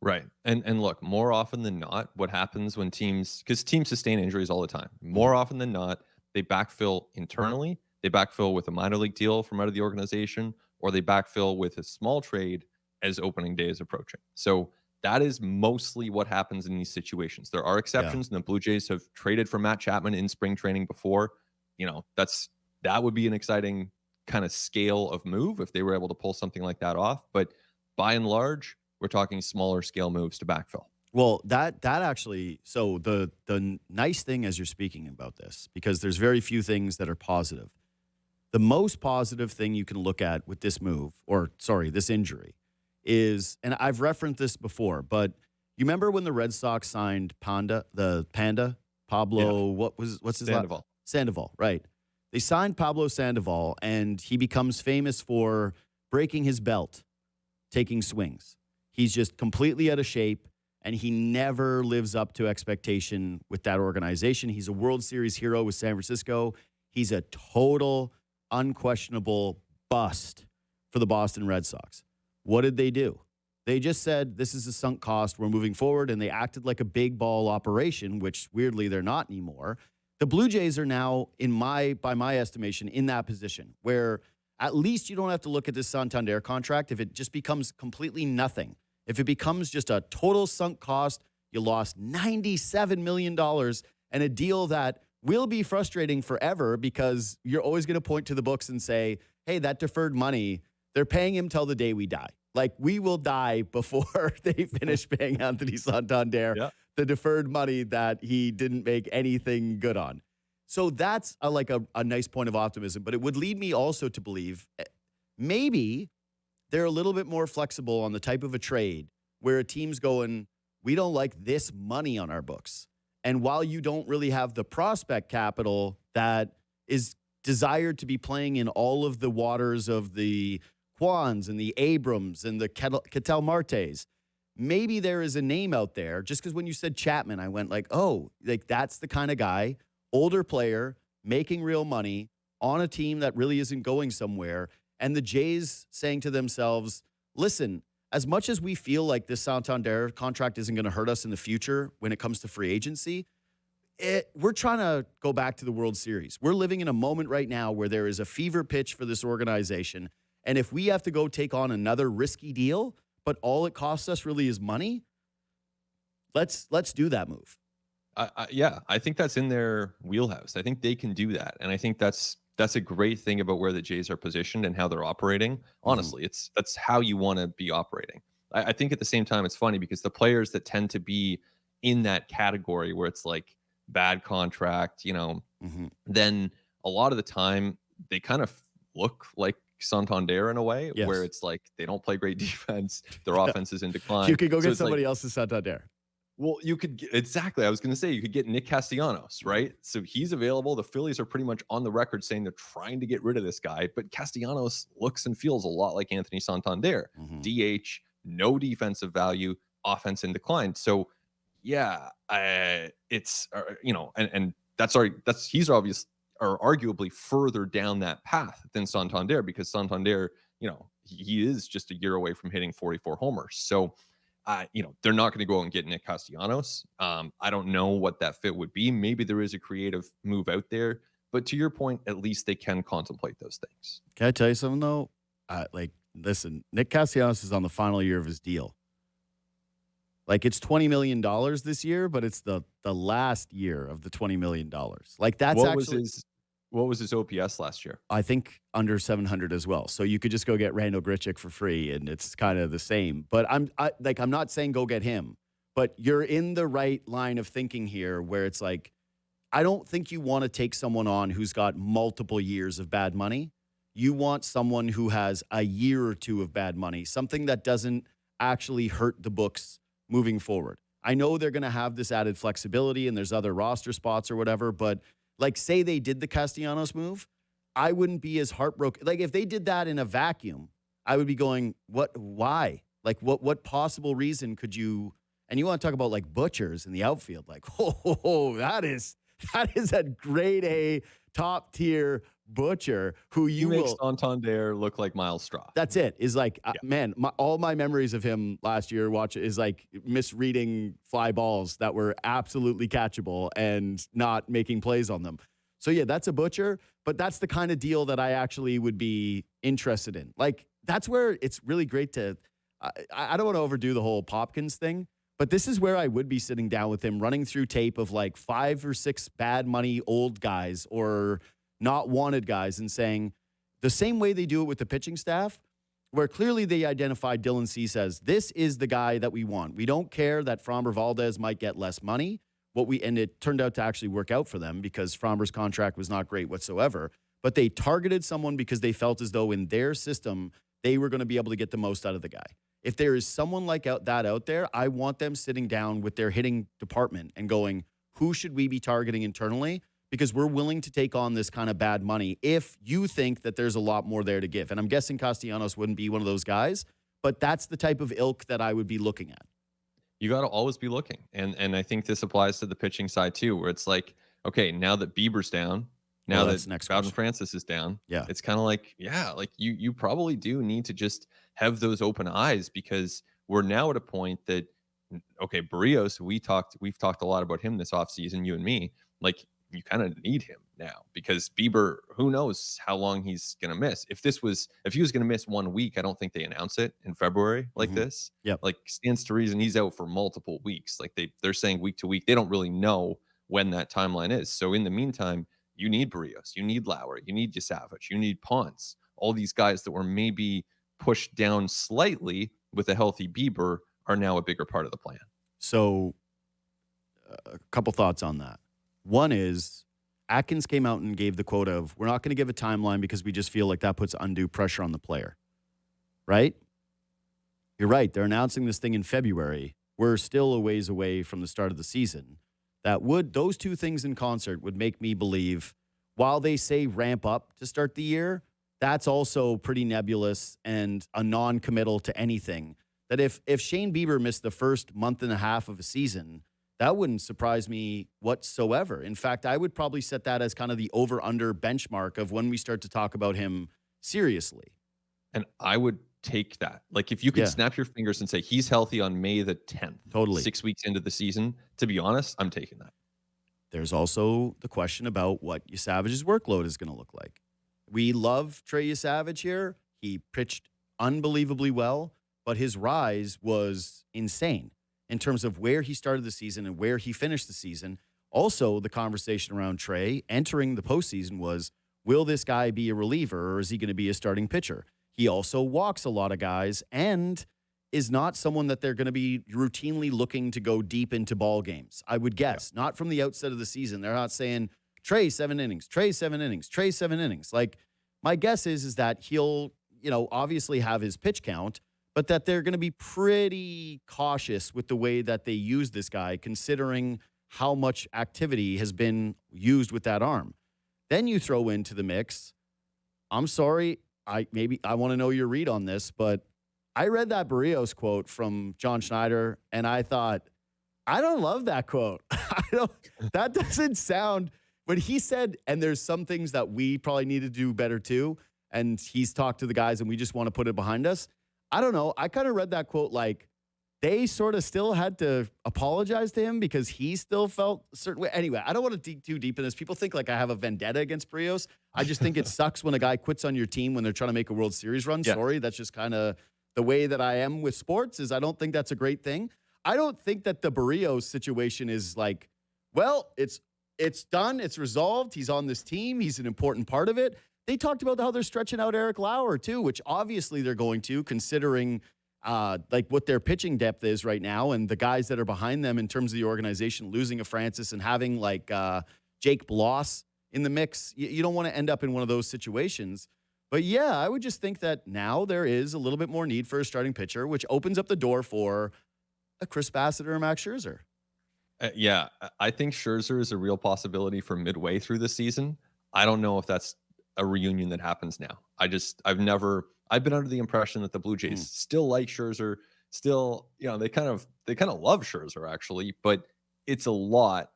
Right. And look, more often than not, what happens when because teams sustain injuries all the time. More often than not, they backfill internally, they backfill with a minor league deal from out of the organization, or they backfill with a small trade as opening day is approaching. So that is mostly what happens in these situations. There are exceptions, and the Blue Jays have traded for Matt Chapman in spring training before. That would be an exciting kind of scale of move if they were able to pull something like that off. But by and large, we're talking smaller scale moves to backfill. Well, that actually, so the nice thing as you're speaking about this, because there's very few things that are positive. The most positive thing you can look at with this move, this injury, is, and I've referenced this before, but you remember when the Red Sox signed Pablo, what's his Sandoval. Sandoval, right? They signed Pablo Sandoval, and he becomes famous for breaking his belt, taking swings. He's just completely out of shape, and he never lives up to expectation with that organization. He's a World Series hero with San Francisco. He's a total, unquestionable bust for the Boston Red Sox. What did they do? They just said, this is a sunk cost. We're moving forward. And they acted like a big ball operation, which weirdly they're not anymore. The Blue Jays are now, by my estimation, in that position where at least you don't have to look at this Santander contract if it just becomes completely nothing. If it becomes just a total sunk cost, you lost $97 million and a deal that will be frustrating forever because you're always going to point to the books and say, hey, that deferred money, they're paying him till the day we die. Like, we will die before they finish paying Anthony Santander the deferred money that he didn't make anything good on. So that's a nice point of optimism. But it would lead me also to believe maybe they're a little bit more flexible on the type of a trade where a team's going, we don't like this money on our books. And while you don't really have the prospect capital that is desired to be playing in all of the waters of the Kwans and the Abrams and the Ketel Martes, maybe there is a name out there. Just because when you said Chapman, I went like, oh, like that's the kind of guy, older player, making real money on a team that really isn't going somewhere. And the Jays saying to themselves, listen, as much as we feel like this Santander contract isn't going to hurt us in the future when it comes to free agency, we're trying to go back to the World Series. We're living in a moment right now where there is a fever pitch for this organization. And if we have to go take on another risky deal, but all it costs us really is money, let's do that move. Yeah, I think that's in their wheelhouse. I think they can do that. And I think that's a great thing about where the Jays are positioned and how they're operating. Honestly, that's how you want to be operating. I think at the same time, it's funny because the players that tend to be in that category where it's like bad contract, then a lot of the time they kind of look like Santander in a way, where it's like they don't play great defense. Their offense is in decline. You could go get somebody else's Santander. Well, you could exactly. I was going to say you could get Nick Castellanos, right? So he's available. The Phillies are pretty much on the record saying they're trying to get rid of this guy, but Castellanos looks and feels a lot like Anthony Santander. DH, no defensive value, offense in decline. So yeah, it's and he's obvious or arguably further down that path than Santander because Santander, he is just a year away from hitting 44 homers. So they're not going to go out and get Nick Castellanos. I don't know what that fit would be. Maybe there is a creative move out there, but to your point, at least they can contemplate those things. Can I tell you something though? Listen, Nick Castellanos is on the final year of his deal. Like, it's $20 million this year, but it's the last year of the $20 million. Like, that's what was his OPS last year? I think under 700 as well. So you could just go get Randall Grichuk for free, and it's kind of the same. But I'm not saying go get him, but you're in the right line of thinking here, where it's like, I don't think you want to take someone on who's got multiple years of bad money. You want someone who has a year or two of bad money, something that doesn't actually hurt the books moving forward. I know they're going to have this added flexibility and there's other roster spots or whatever, but like, say they did the Castellanos move, I wouldn't be as heartbroken. Like, if they did that in a vacuum, I would be going, why? Like, what possible reason could you, and you want to talk about like butchers in the outfield, like, that is a grade A top tier butcher who you makes Santander look like Miles Straw. That's it. Is like, man, all my memories of him last year is like misreading fly balls that were absolutely catchable and not making plays on them. So yeah, that's a butcher, but that's the kind of deal that I actually would be interested in. Like, that's where it's really great to, I don't want to overdo the whole Popkins thing, but this is where I would be sitting down with him, running through tape of like 5 or 6 bad money old guys or not wanted guys, and saying the same way they do it with the pitching staff, where clearly they identified Dylan Cease as, this is the guy that we want. We don't care that Framber Valdez might get less money. And it turned out to actually work out for them because Framber's contract was not great whatsoever. But they targeted someone because they felt as though in their system, they were going to be able to get the most out of the guy. If there is someone like that out there, I want them sitting down with their hitting department and going, who should we be targeting internally? Because we're willing to take on this kind of bad money if you think that there's a lot more there to give. And I'm guessing Castellanos wouldn't be one of those guys, but that's the type of ilk that I would be looking at. You got to always be looking. And I think this applies to the pitching side too, where it's like, okay, now that Bieber's down, now that Bowden Francis is down, it's kind of like, like you probably do need to just have those open eyes, because we're now at a point that, okay, Barrios, we've talked a lot about him this offseason, you and me. Like, you kind of need him now because Bieber, who knows how long he's going to miss. If he was going to miss 1 week, I don't think they announce it in February like this. Yep. Like, stands to reason he's out for multiple weeks. Like, they're saying week to week. They don't really know when that timeline is. So in the meantime, you need Barrios, you need Lowry, you need Savage, you need Ponce, all these guys that were maybe pushed down slightly with a healthy Bieber are now a bigger part of the plan. So a couple thoughts on that. One is Atkins came out and gave the quote of, we're not going to give a timeline because we just feel like that puts undue pressure on the player. Right? You're right. They're announcing this thing in February. We're still a ways away from the start of the season. Those two things in concert would make me believe, while they say ramp up to start the year, that's also pretty nebulous and a non-committal to anything. That if Shane Bieber missed the first month and a half of a season, that wouldn't surprise me whatsoever. In fact, I would probably set that as kind of the over-under benchmark of when we start to talk about him seriously. And I would take that. Like, if you could snap your fingers and say he's healthy on May the 10th, totally 6 weeks into the season, to be honest, I'm taking that. There's also the question about what Savage's workload is going to look like. We love Trey Savage here. He pitched unbelievably well, but his rise was insane in terms of where he started the season and where he finished the season. Also, the conversation around Trey entering the postseason was, will this guy be a reliever or is he going to be a starting pitcher? He also walks a lot of guys and is not someone that they're going to be routinely looking to go deep into ball games. I would guess, not from the outset of the season. They're not saying, Trey 7 innings, Trey 7 innings, Trey 7 innings. Like, my guess is that he'll, obviously have his pitch count, but that they're going to be pretty cautious with the way that they use this guy, considering how much activity has been used with that arm. Then you throw into the mix, I'm sorry, I want to know your read on this, but I read that Barrios quote from John Schneider, and I thought, I don't love that quote. That doesn't sound, but he said, and there's some things that we probably need to do better too, and he's talked to the guys, and we just want to put it behind us. I don't know. I kind of read that quote like they sort of still had to apologize to him because he still felt a certain way. Anyway, I don't want to dig too deep in this. People think like I have a vendetta against Barrios. I just think it sucks when a guy quits on your team when they're trying to make a World Series run. Yeah. Sorry, that's just kind of the way that I am with sports. Is I don't think that's a great thing. I don't think that the Barrios situation is like, well, it's done. It's resolved. He's on this team. He's an important part of it. They talked about how they're stretching out Eric Lauer too, which obviously they're going to, considering like what their pitching depth is right now and the guys that are behind them in terms of the organization, losing a Francis and having like Jake Bloss in the mix. You don't want to end up in one of those situations. But yeah, I would just think that now there is a little bit more need for a starting pitcher, which opens up the door for a Chris Bassett or a Max Scherzer. Yeah, I think Scherzer is a real possibility for midway through the season. I don't know if that's a reunion that happens now. I've been under the impression that the Blue Jays still like Scherzer, still, they kind of love Scherzer actually, but it's a lot.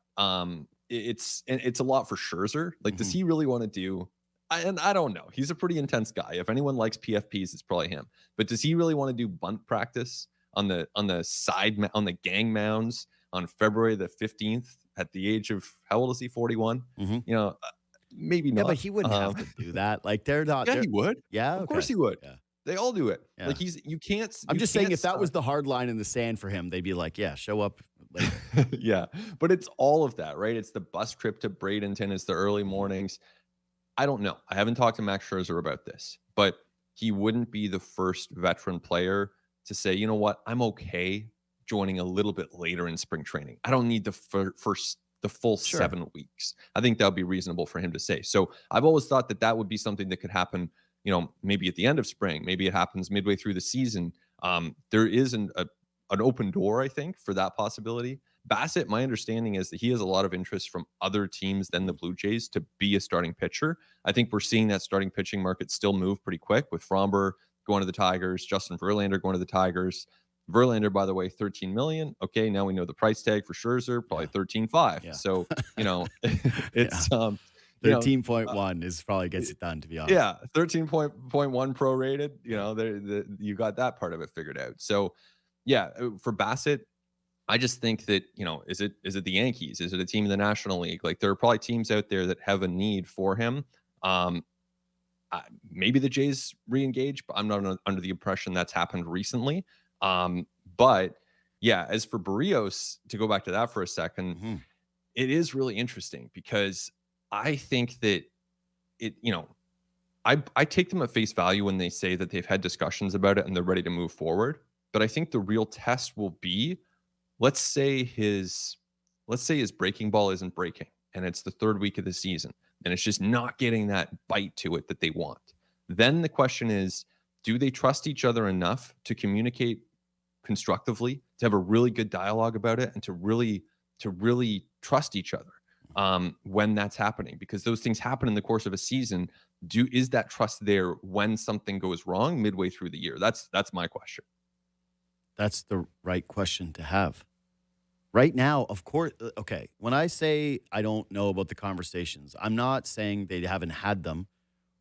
It's a lot for Scherzer. Like, does he really want to do? And I don't know. He's a pretty intense guy. If anyone likes PFPs, it's probably him. But does he really want to do bunt practice on the gang mounds on February the 15th at the age of, how old is he? 41. Maybe not. Yeah, but he wouldn't have to do that. Like, they're not. Yeah, he would. Yeah, of course he would. Yeah. They all do it. Yeah. Like, you can't. I'm just saying, if that was the hard line in the sand for him, they'd be like, yeah, show up later. Yeah, but it's all of that, right? It's the bus trip to Bradenton. It's the early mornings. I don't know. I haven't talked to Max Scherzer about this, but he wouldn't be the first veteran player to say, you know what, I'm okay joining a little bit later in spring training. I don't need the full 7 weeks. I think that would be reasonable for him to say. So I've always thought that would be something that could happen, maybe at the end of spring. Maybe it happens midway through the season. There is an open door, I think, for that possibility. Bassett, my understanding is that he has a lot of interest from other teams than the Blue Jays to be a starting pitcher. I think we're seeing that starting pitching market still move pretty quick, with Fromber going to the Tigers, Justin Verlander going to the Tigers. Verlander, by the way, $13 million. Okay, now we know the price tag for Scherzer, probably $13.5. Yeah. So, it's 13.1 is probably gets it done, to be honest. Yeah, 13.1 prorated. You got that part of it figured out. So Yeah, for Bassett, I just think that, is it the Yankees? Is it a team in the National League? Like, there are probably teams out there that have a need for him. Um, Maybe the Jays re-engage, but I'm not under the impression that's happened recently. But yeah, as for Barrios, to go back to that for a second, Mhm. it is really interesting because I think that it, I take them at face value when they say that they've had discussions about it and they're ready to move forward. But I think the real test will be, let's say his breaking ball isn't breaking and it's the third week of the season and it's just not getting that bite to it that they want. Then the question is, do they trust each other enough to communicate constructively, to have a really good dialogue about it, and to really trust each other when that's happening? Because those things happen in the course of a season. Is that trust there when something goes wrong midway through the year? That's my question. That's the right question to have. Right now, of course, okay, when I say I don't know about the conversations, I'm not saying they haven't had them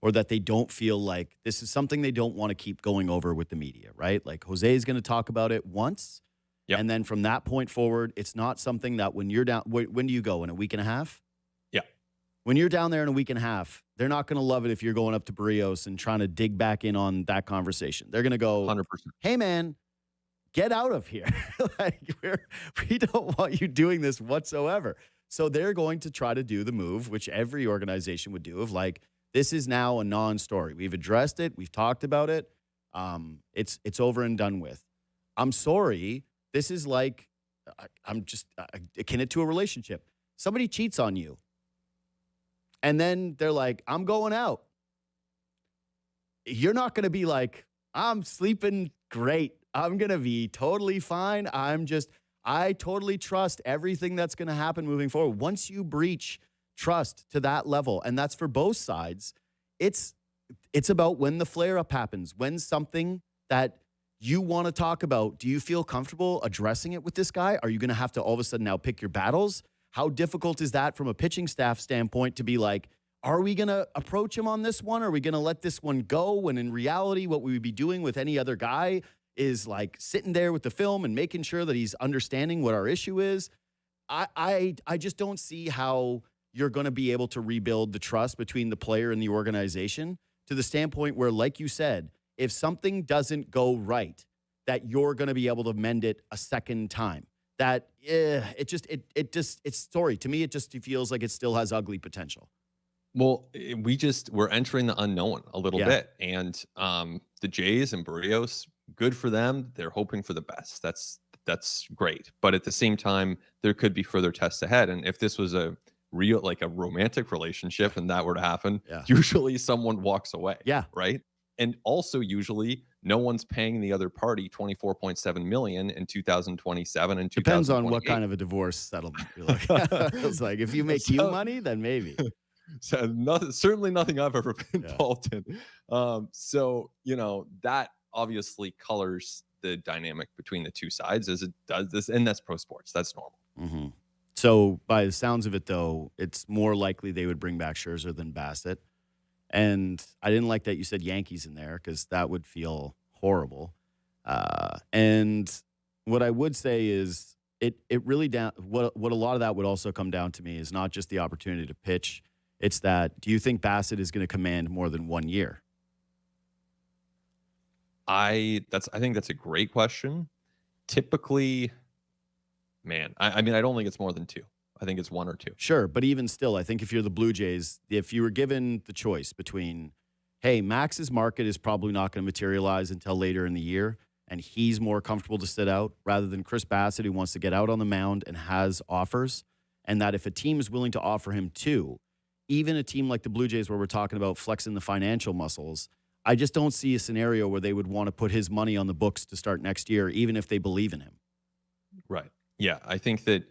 or that they don't feel like this is something they don't want to keep going over with the media, right? Like Jose is going to talk about it once. Yep. And then from that point forward, it's not something that when you're down, when do you go? In a week and a half? Yeah. When you're down there in a week and a half, they're not going to love it if you're going up to Barrios and trying to dig back in on that conversation. They're going to go, 100%. hey, man, get out of here. Like we don't want you doing this whatsoever. So they're going to try to do the move, which every organization would do, of like, this is now a non-story. We've addressed it. We've talked about it. It's over and done with. I'm sorry. This is like, I'm just akin it to a relationship. Somebody cheats on you. And then they're like, I'm going out. You're not going to be like, I'm sleeping great. I'm going to be totally fine. I totally trust everything that's going to happen moving forward. Once you breach trust to that level, and that's for both sides, it's about when the flare up happens, when something that you want to talk about, do you feel comfortable addressing it with this guy? Are you going to have to all of a sudden now pick your battles? How difficult is that from a pitching staff standpoint to be like, are we going to approach him on this one? Are we going to let this one go? When in reality, what we would be doing with any other guy is like sitting there with the film and making sure that he's understanding what our issue is. I just don't see how you're going to be able to rebuild the trust between the player and the organization to the standpoint where, like you said, if something doesn't go right, that you're going to be able to mend it a second time. That sorry, to me, it just feels like it still has ugly potential. Well, we're entering the unknown a little Yeah. bit, and the Jays and Barrios, good for them. They're hoping for the best. That's great, but at the same time, there could be further tests ahead. And if this was a real, like a romantic relationship, and that were to happen, Yeah. usually someone walks away. Yeah. Right. And also, usually, no one's paying the other party 24.7 million in 2027 and Depends on what 2028. kind of a divorce settlement you're like. It's like, if you make you So, money, then maybe. so nothing, certainly nothing I've ever been Yeah. involved in. So that obviously colors the dynamic between the two sides as it does this, and that's pro sports. That's normal. Mm-hmm. So by the sounds of it, though, it's more likely they would bring back Scherzer than Bassett. And I didn't like that you said Yankees in there because that would feel horrible. And what I would say is it really what a lot of that would also come down to me is not just the opportunity to pitch. It's that, do you think Bassett is going to command more than 1 year? I think that's a great question. Typically, man, I mean, I don't think it's more than two. I think it's one or two. Sure, but even still, I think if you're the Blue Jays, if you were given the choice between, hey, Max's market is probably not going to materialize until later in the year, and he's more comfortable to sit out rather than Chris Bassett, who wants to get out on the mound and has offers, and that if a team is willing to offer him two, even a team like the Blue Jays where we're talking about flexing the financial muscles, I just don't see a scenario where they would want to put his money on the books to start next year, even if they believe in him. Right. Yeah, I think that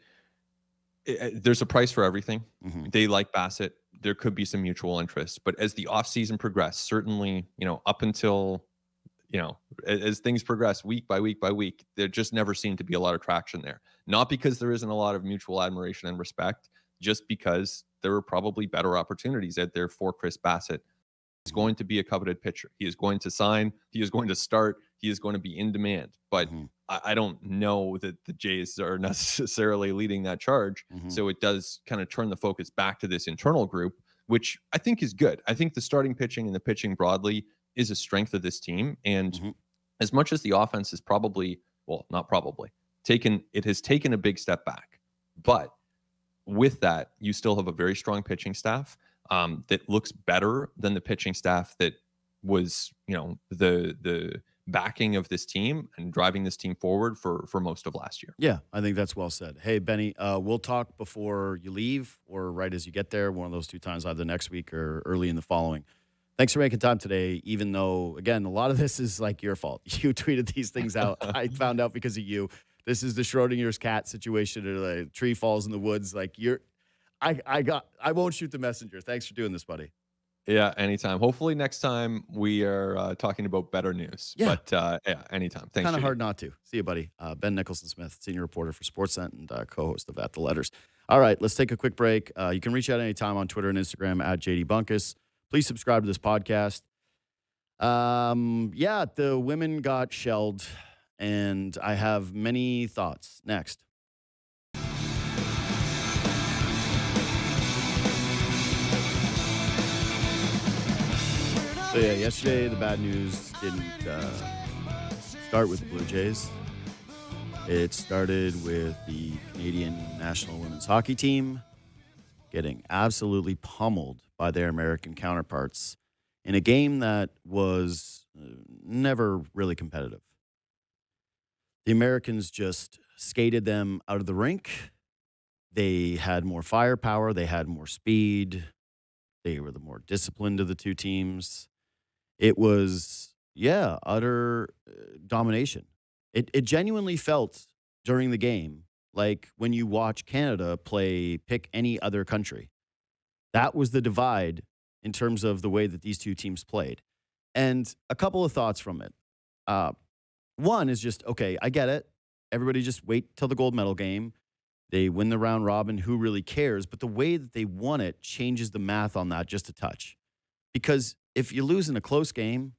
there's a price for everything. Mm-hmm. They like Bassett. There could be some mutual interest, but as the offseason progressed, certainly, up until, as things progress week by week by week, there just never seemed to be a lot of traction there. Not because there isn't a lot of mutual admiration and respect, just because there were probably better opportunities out there for Chris Bassett. He's going to be a coveted pitcher. He is going to sign. He is going to start. he is going to be in demand. But Mhm. I don't know that the Jays are necessarily leading that charge. Mhm. So it does kind of turn the focus back to this internal group, which I think is good. I think the starting pitching and the pitching broadly is a strength of this team. And Mhm. as much as the offense is probably, well, not probably, it has taken a big step back. But with that, you still have a very strong pitching staff that looks better than the pitching staff that was, the backing of this team and driving this team forward for most of last year. Yeah, I think that's well said. Hey, Benny, we'll talk before you leave or right as you get there, one of those two times, either next week or early in the following. Thanks for making time today, even though, again, a lot of this is like your fault. You tweeted these things out. I found out because of you. This is the Schrodinger's cat situation, or the tree falls in the woods. Like I won't shoot the messenger. Thanks for doing this, buddy. Yeah, anytime. Hopefully next time we are talking about better news. Yeah. But yeah, anytime. Thanks, Kind of JD. hard not to. See you, buddy. Ben Nicholson-Smith, senior reporter for Sportsnet and co-host of At the Letters. All right, let's take a quick break. You can reach out anytime on Twitter and Instagram at JD Bunkis. Please subscribe to this podcast. Yeah, the women got shelled, and I have many thoughts. Next. So yeah, yesterday the bad news didn't start with the Blue Jays. It started with the Canadian national women's hockey team getting absolutely pummeled by their American counterparts in a game that was never really competitive. The Americans just skated them out of the rink. They had more firepower. They had more speed. They were the more disciplined of the two teams. It was, yeah, utter domination. It genuinely felt during the game like when you watch Canada pick any other country. That was the divide in terms of the way that these two teams played. And a couple of thoughts from it. One is just, okay, I get it. Everybody just wait till the gold medal game. They win the round robin. Who really cares? But the way that they won it changes the math on that just a touch. Because if you lose in a close game,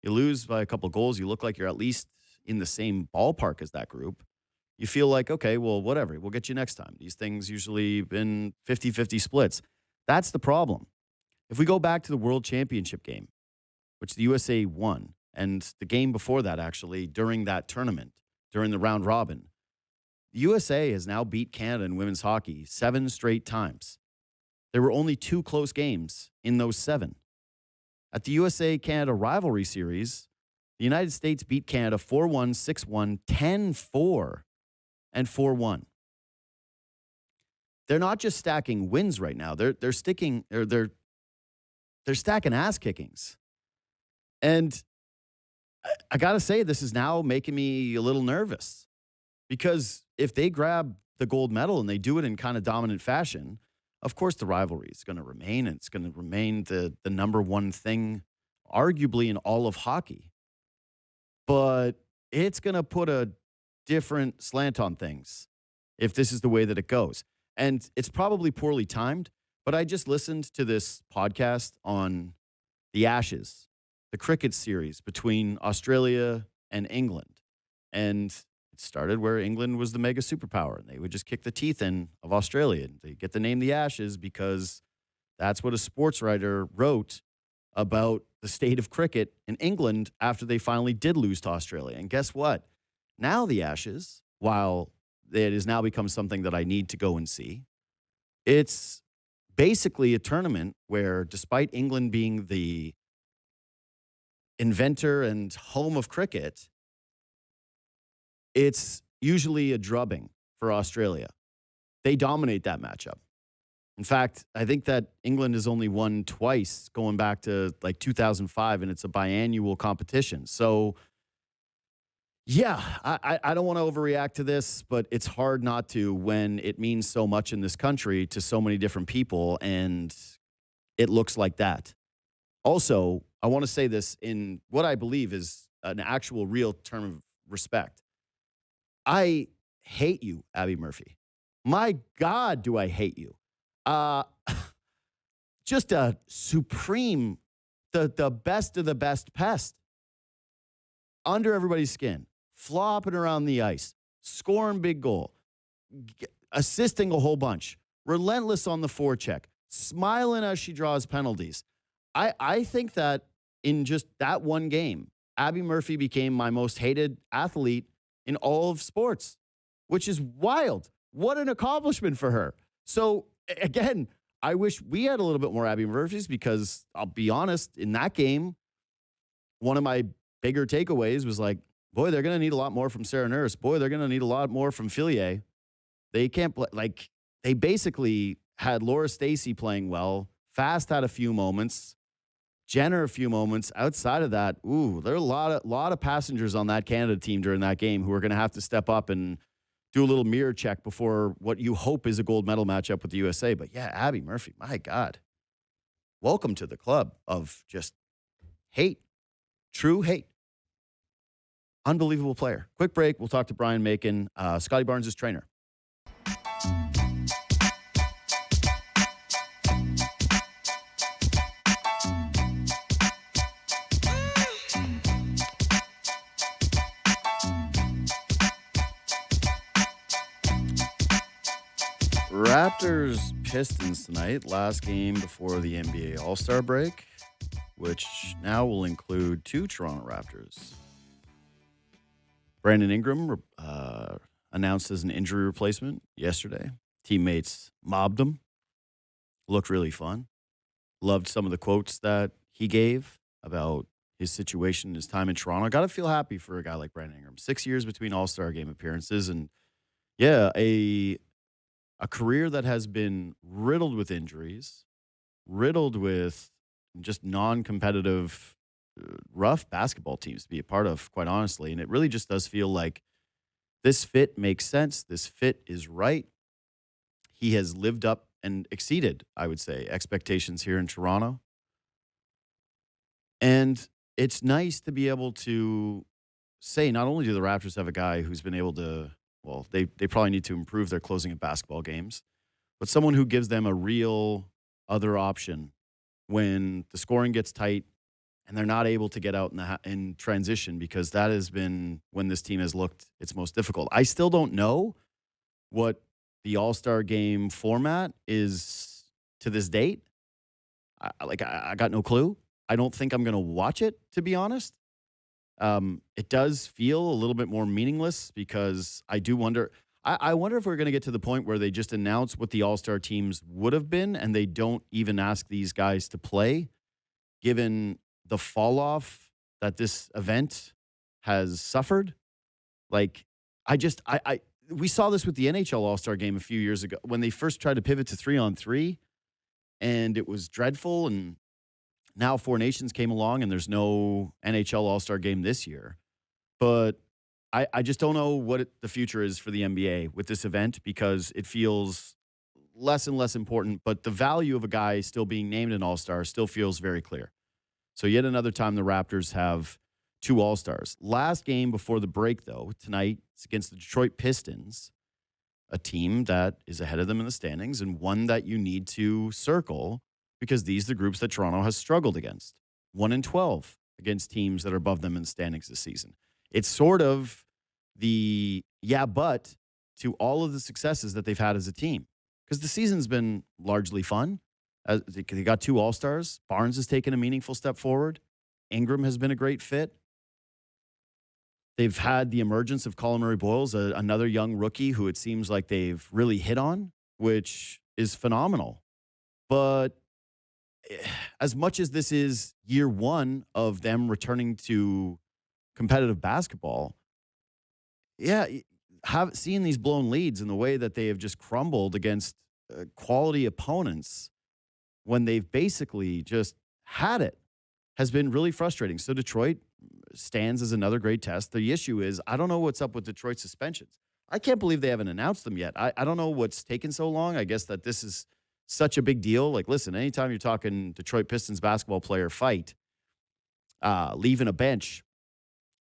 you lose by a couple of goals, you look like you're at least in the same ballpark as that group. You feel like, okay, well, whatever. We'll get you next time. These things usually been 50-50 splits. That's the problem. If we go back to the World Championship game, which the USA won, and the game before that, actually, during that tournament, during the round robin, the USA has now beat Canada in women's hockey 7 straight times. There were only 2 close games in those 7. At the USA-Canada rivalry series, the United States beat Canada 4-1, 6-1, 10-4, and 4-1. They're not just stacking wins right now. They're stacking ass kickings. And I got to say, this is now making me a little nervous, because if they grab the gold medal and they do it in kind of dominant fashion, of course the rivalry is going to remain, and it's going to remain the number one thing arguably in all of hockey. But it's going to put a different slant on things if this is the way that it goes. And it's probably poorly timed, but I just listened to this podcast on the Ashes, the cricket series between Australia and England. And it started where England was the mega superpower, and they would just kick the teeth in of Australia. And they get the name the Ashes because that's what a sports writer wrote about the state of cricket in England after they finally did lose to Australia. And guess what? Now the Ashes, while it has now become something that I need to go and see, it's basically a tournament where, despite England being the inventor and home of cricket, it's usually a drubbing for Australia. They dominate that matchup. In fact, I think that England has only won twice going back to like 2005, and it's a biannual competition. So, yeah, I don't want to overreact to this, but it's hard not to when it means so much in this country to so many different people, and it looks like that. Also, I want to say this in what I believe is an actual real term of respect. I hate you, Abby Murphy. My God, do I hate you. Uh, just a supreme, the best of the best pest. under everybody's skin, flopping around the ice, scoring big goal, assisting a whole bunch, relentless on the forecheck, smiling as she draws penalties. I think that in just that one game, Abby Murphy became my most hated athlete in all of sports, which is wild. What an accomplishment for her. So, again, I wish we had a little bit more Abby Murphys because I'll be honest, in that game, one of my bigger takeaways was like, boy, they're going to need a lot more from Sarah Nurse. Boy, they're going to need a lot more from Fillier. They can't play. Like, they basically had Laura Stacey playing well. Fast had a few moments. Jenner a few moments. Outside of that, there are a lot of passengers on that Canada team during that game who are going to have to step up and do a little mirror check before what you hope is a gold medal matchup with the USA. But yeah, Abby Murphy, my God. Welcome to the club of just hate. True hate. Unbelievable player. Quick break. We'll talk to Brian Macon, Scottie Barnes' trainer. Raptors Pistons tonight, last game before the NBA All-Star break, which now will include 2 Toronto Raptors. Brandon Ingram announced as an injury replacement yesterday. Teammates mobbed him. Looked really fun. Loved some of the quotes that he gave about his situation, his time in Toronto. Got to feel happy for a guy like Brandon Ingram. 6 years between All-Star game appearances, and yeah, a career that has been riddled with injuries, riddled with just non-competitive, rough basketball teams to be a part of, quite honestly. And it really just does feel like this fit makes sense. This fit is right. He has lived up and exceeded, I would say, expectations here in Toronto. And it's nice to be able to say, not only do the Raptors have a guy who's been able to, well, they probably need to improve their closing of basketball games, but someone who gives them a real other option when the scoring gets tight and they're not able to get out in transition, because that has been when this team has looked its most difficult. I still don't know what the All-Star game format is to this date. I got no clue. I don't think I'm going to watch it, to be honest. It does feel a little bit more meaningless because I do wonder. I wonder if we're going to get to the point where they just announce what the All-Star teams would have been and they don't even ask these guys to play, given the fall off that this event has suffered. Like, we saw this with the NHL All-Star game a few years ago when they first tried to pivot to 3-on-3, and it was dreadful. And now Four Nations came along and there's no NHL All-Star game this year. But I just don't know what the future is for the NBA with this event, because it feels less and less important. But the value of a guy still being named an All-Star still feels very clear. So yet another time the Raptors have 2 All-Stars. Last game before the break, though, tonight, it's against the Detroit Pistons, a team that is ahead of them in the standings and one that you need to circle, because these are the groups that Toronto has struggled against. 1-12 against teams that are above them in the standings this season. It's sort of the but to all of the successes that they've had as a team, because the season's been largely fun. They got 2 All-Stars. Barnes has taken a meaningful step forward. Ingram has been a great fit. They've had the emergence of Colin Murray-Boyles, another young rookie who it seems like they've really hit on, which is phenomenal. But as much as this is year 1 of them returning to competitive basketball, seeing these blown leads and the way that they have just crumbled against quality opponents when they've basically just had it has been really frustrating. So Detroit stands as another great test. The issue is, I don't know what's up with Detroit's suspensions. I can't believe they haven't announced them yet. I don't know what's taken so long. I guess that this is such a big deal. Like, listen, anytime you're talking Detroit Pistons basketball player fight, leaving a bench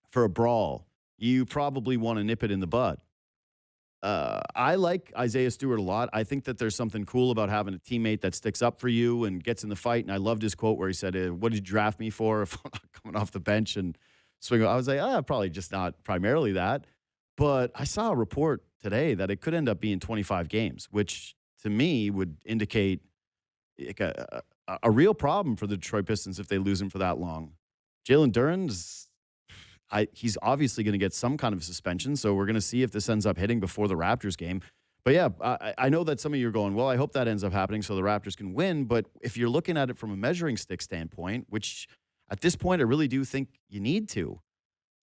for a brawl, you probably want to nip it in the bud. I like Isaiah Stewart a lot. I think that there's something cool about having a teammate that sticks up for you and gets in the fight. And I loved his quote where he said, what did you draft me for if I'm not coming off the bench and swing. I was like, probably just not primarily that. But I saw a report today that it could end up being 25 games, which to me would indicate like a real problem for the Detroit Pistons if they lose him for that long. Jalen Duren's, he's obviously going to get some kind of suspension, so we're going to see if this ends up hitting before the Raptors game. But yeah, I know that some of you are going, well, I hope that ends up happening so the Raptors can win. But if you're looking at it from a measuring stick standpoint, which at this point I really do think you need to,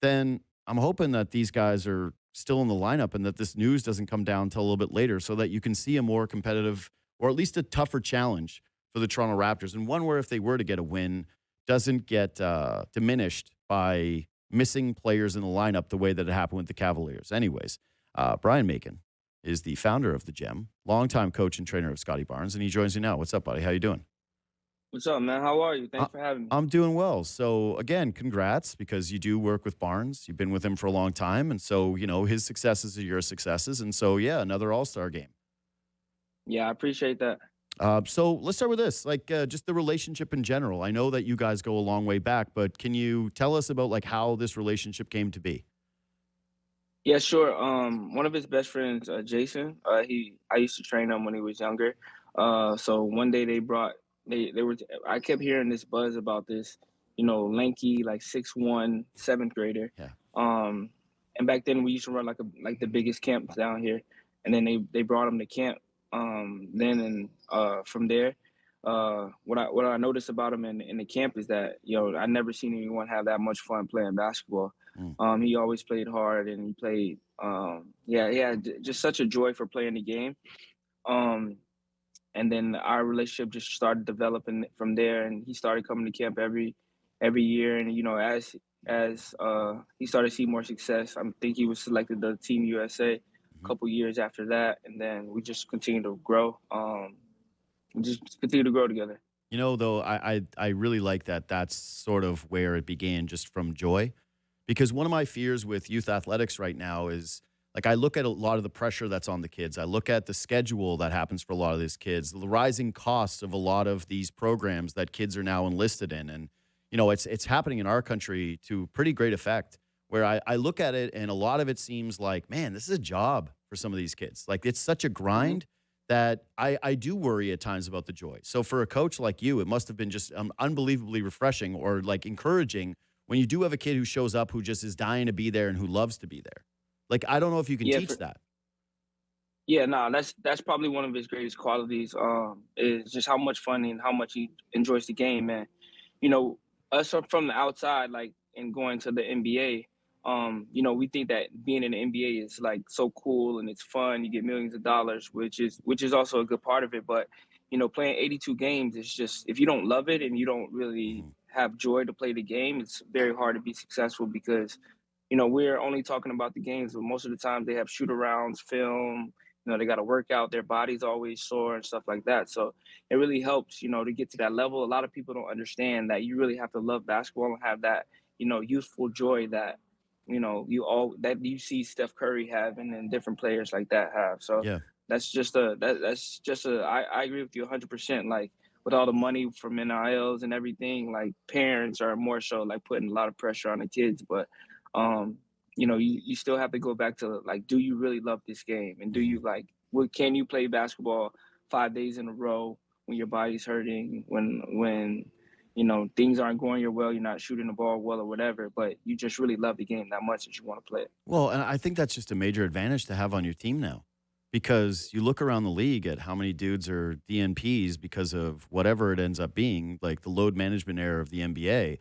then I'm hoping that these guys are still in the lineup and that this news doesn't come down until a little bit later so that you can see a more competitive or at least a tougher challenge for the Toronto Raptors, and one where if they were to get a win, doesn't get diminished by missing players in the lineup the way that it happened with the Cavaliers. Anyways, Brian Macon is the founder of the Gem, longtime coach and trainer of Scottie Barnes, and he joins me now. What's up, buddy? How you doing? What's up, man? How are you? Thanks for having me. I'm doing well. So again, congrats because you do work with Barnes. You've been with him for a long time, and so his successes are your successes, and so yeah, another All-Star game. Yeah, I appreciate that. So let's start with this, just the relationship in general. I know that you guys go a long way back, but can you tell us about like how this relationship came to be? Yeah, sure. One of his best friends, Jason, I used to train him when he was younger. So one day they were I kept hearing this buzz about this, lanky, like 6'1", seventh grader. Yeah. And back then we used to run like the biggest camps down here, and then they brought him to camp. From there, what I noticed about him in the camp is that I never seen anyone have that much fun playing basketball. He always played hard, and he played just such a joy for playing the game. And then our relationship just started developing from there, and he started coming to camp every year. And as he started to see more success, I think he was selected to Team USA a couple years after that, and then we just continued to grow. We just continue to grow together. Though, I really like that that's sort of where it began, just from joy. Because one of my fears with youth athletics right now is, like, I look at a lot of the pressure that's on the kids. I look at the schedule that happens for a lot of these kids, the rising costs of a lot of these programs that kids are now enlisted in. And, it's happening in our country to pretty great effect, where I look at it and a lot of it seems like, man, this is a job for some of these kids. Like, it's such a grind that I do worry at times about the joy. So for a coach like you, it must have been just unbelievably refreshing or like encouraging when you do have a kid who shows up who just is dying to be there and who loves to be there. Like, I don't know if you can teach that. Yeah, no, that's probably one of his greatest qualities, is just how much fun and how much he enjoys the game, man. Us from the outside, like, and going to the NBA, we think that being in the NBA is like so cool and it's fun. You get millions of dollars, which is also a good part of it. But, playing 82 games is just, if you don't love it and you don't really have joy to play the game, it's very hard to be successful because, we're only talking about the games, but most of the time they have shoot arounds, film, they got to work out, their body's always sore and stuff like that. So it really helps, to get to that level. A lot of people don't understand that you really have to love basketball and have that, youthful joy that, that you see Steph Curry having and different players like that have. So Yeah. I agree with you 100%. Like, with all the money from NILs and everything, like, parents are more so like putting a lot of pressure on the kids, but you still have to go back to, like, do you really love this game? And do you can you play basketball 5 days in a row when your body's hurting, when things aren't going your well, you're not shooting the ball well or whatever, but you just really love the game that much that you want to play it. Well, and I think that's just a major advantage to have on your team now, because you look around the league at how many dudes are DNPs because of whatever it ends up being, like the load management era of the NBA.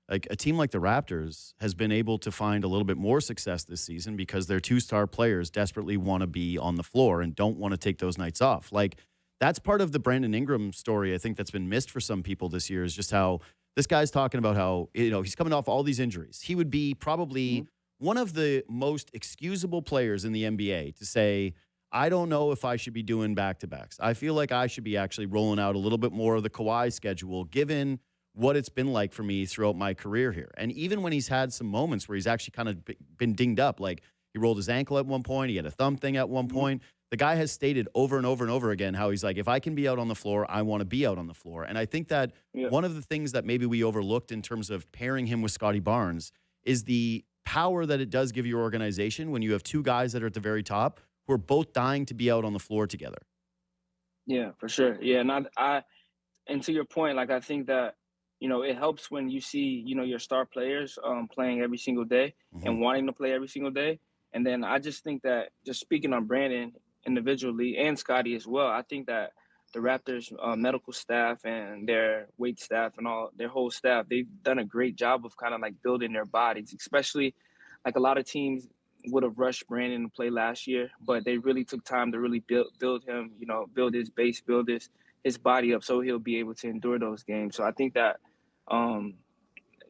Like, a team like the Raptors has been able to find a little bit more success this season because their two-star players desperately want to be on the floor and don't want to take those nights off. Like, that's part of the Brandon Ingram story, I think, that's been missed for some people this year, is just how this guy's talking about how, he's coming off all these injuries. He would be probably one of the most excusable players in the NBA to say, I don't know if I should be doing back-to-backs. I feel like I should be actually rolling out a little bit more of the Kawhi schedule, given what it's been like for me throughout my career here. And even when he's had some moments where he's actually kind of been dinged up, like he rolled his ankle at one point, he had a thumb thing at one point, the guy has stated over and over and over again how he's like, if I can be out on the floor, I want to be out on the floor. And I think that one of the things that maybe we overlooked in terms of pairing him with Scottie Barnes is the power that it does give your organization when you have two guys that are at the very top who are both dying to be out on the floor together. Yeah, for sure. Yeah, and and to your point, like I think that it helps when you see your star players playing every single day Mhm. and wanting to play every single day. And then I just think that, just speaking on Brandon individually and Scottie as well, I think that the Raptors medical staff and their weight staff and all their whole staff, they've done a great job of kind of like building their bodies, especially like a lot of teams would have rushed Brandon to play last year, but they really took time to really build him, build his base, build his body up so he'll be able to endure those games. So I think that um,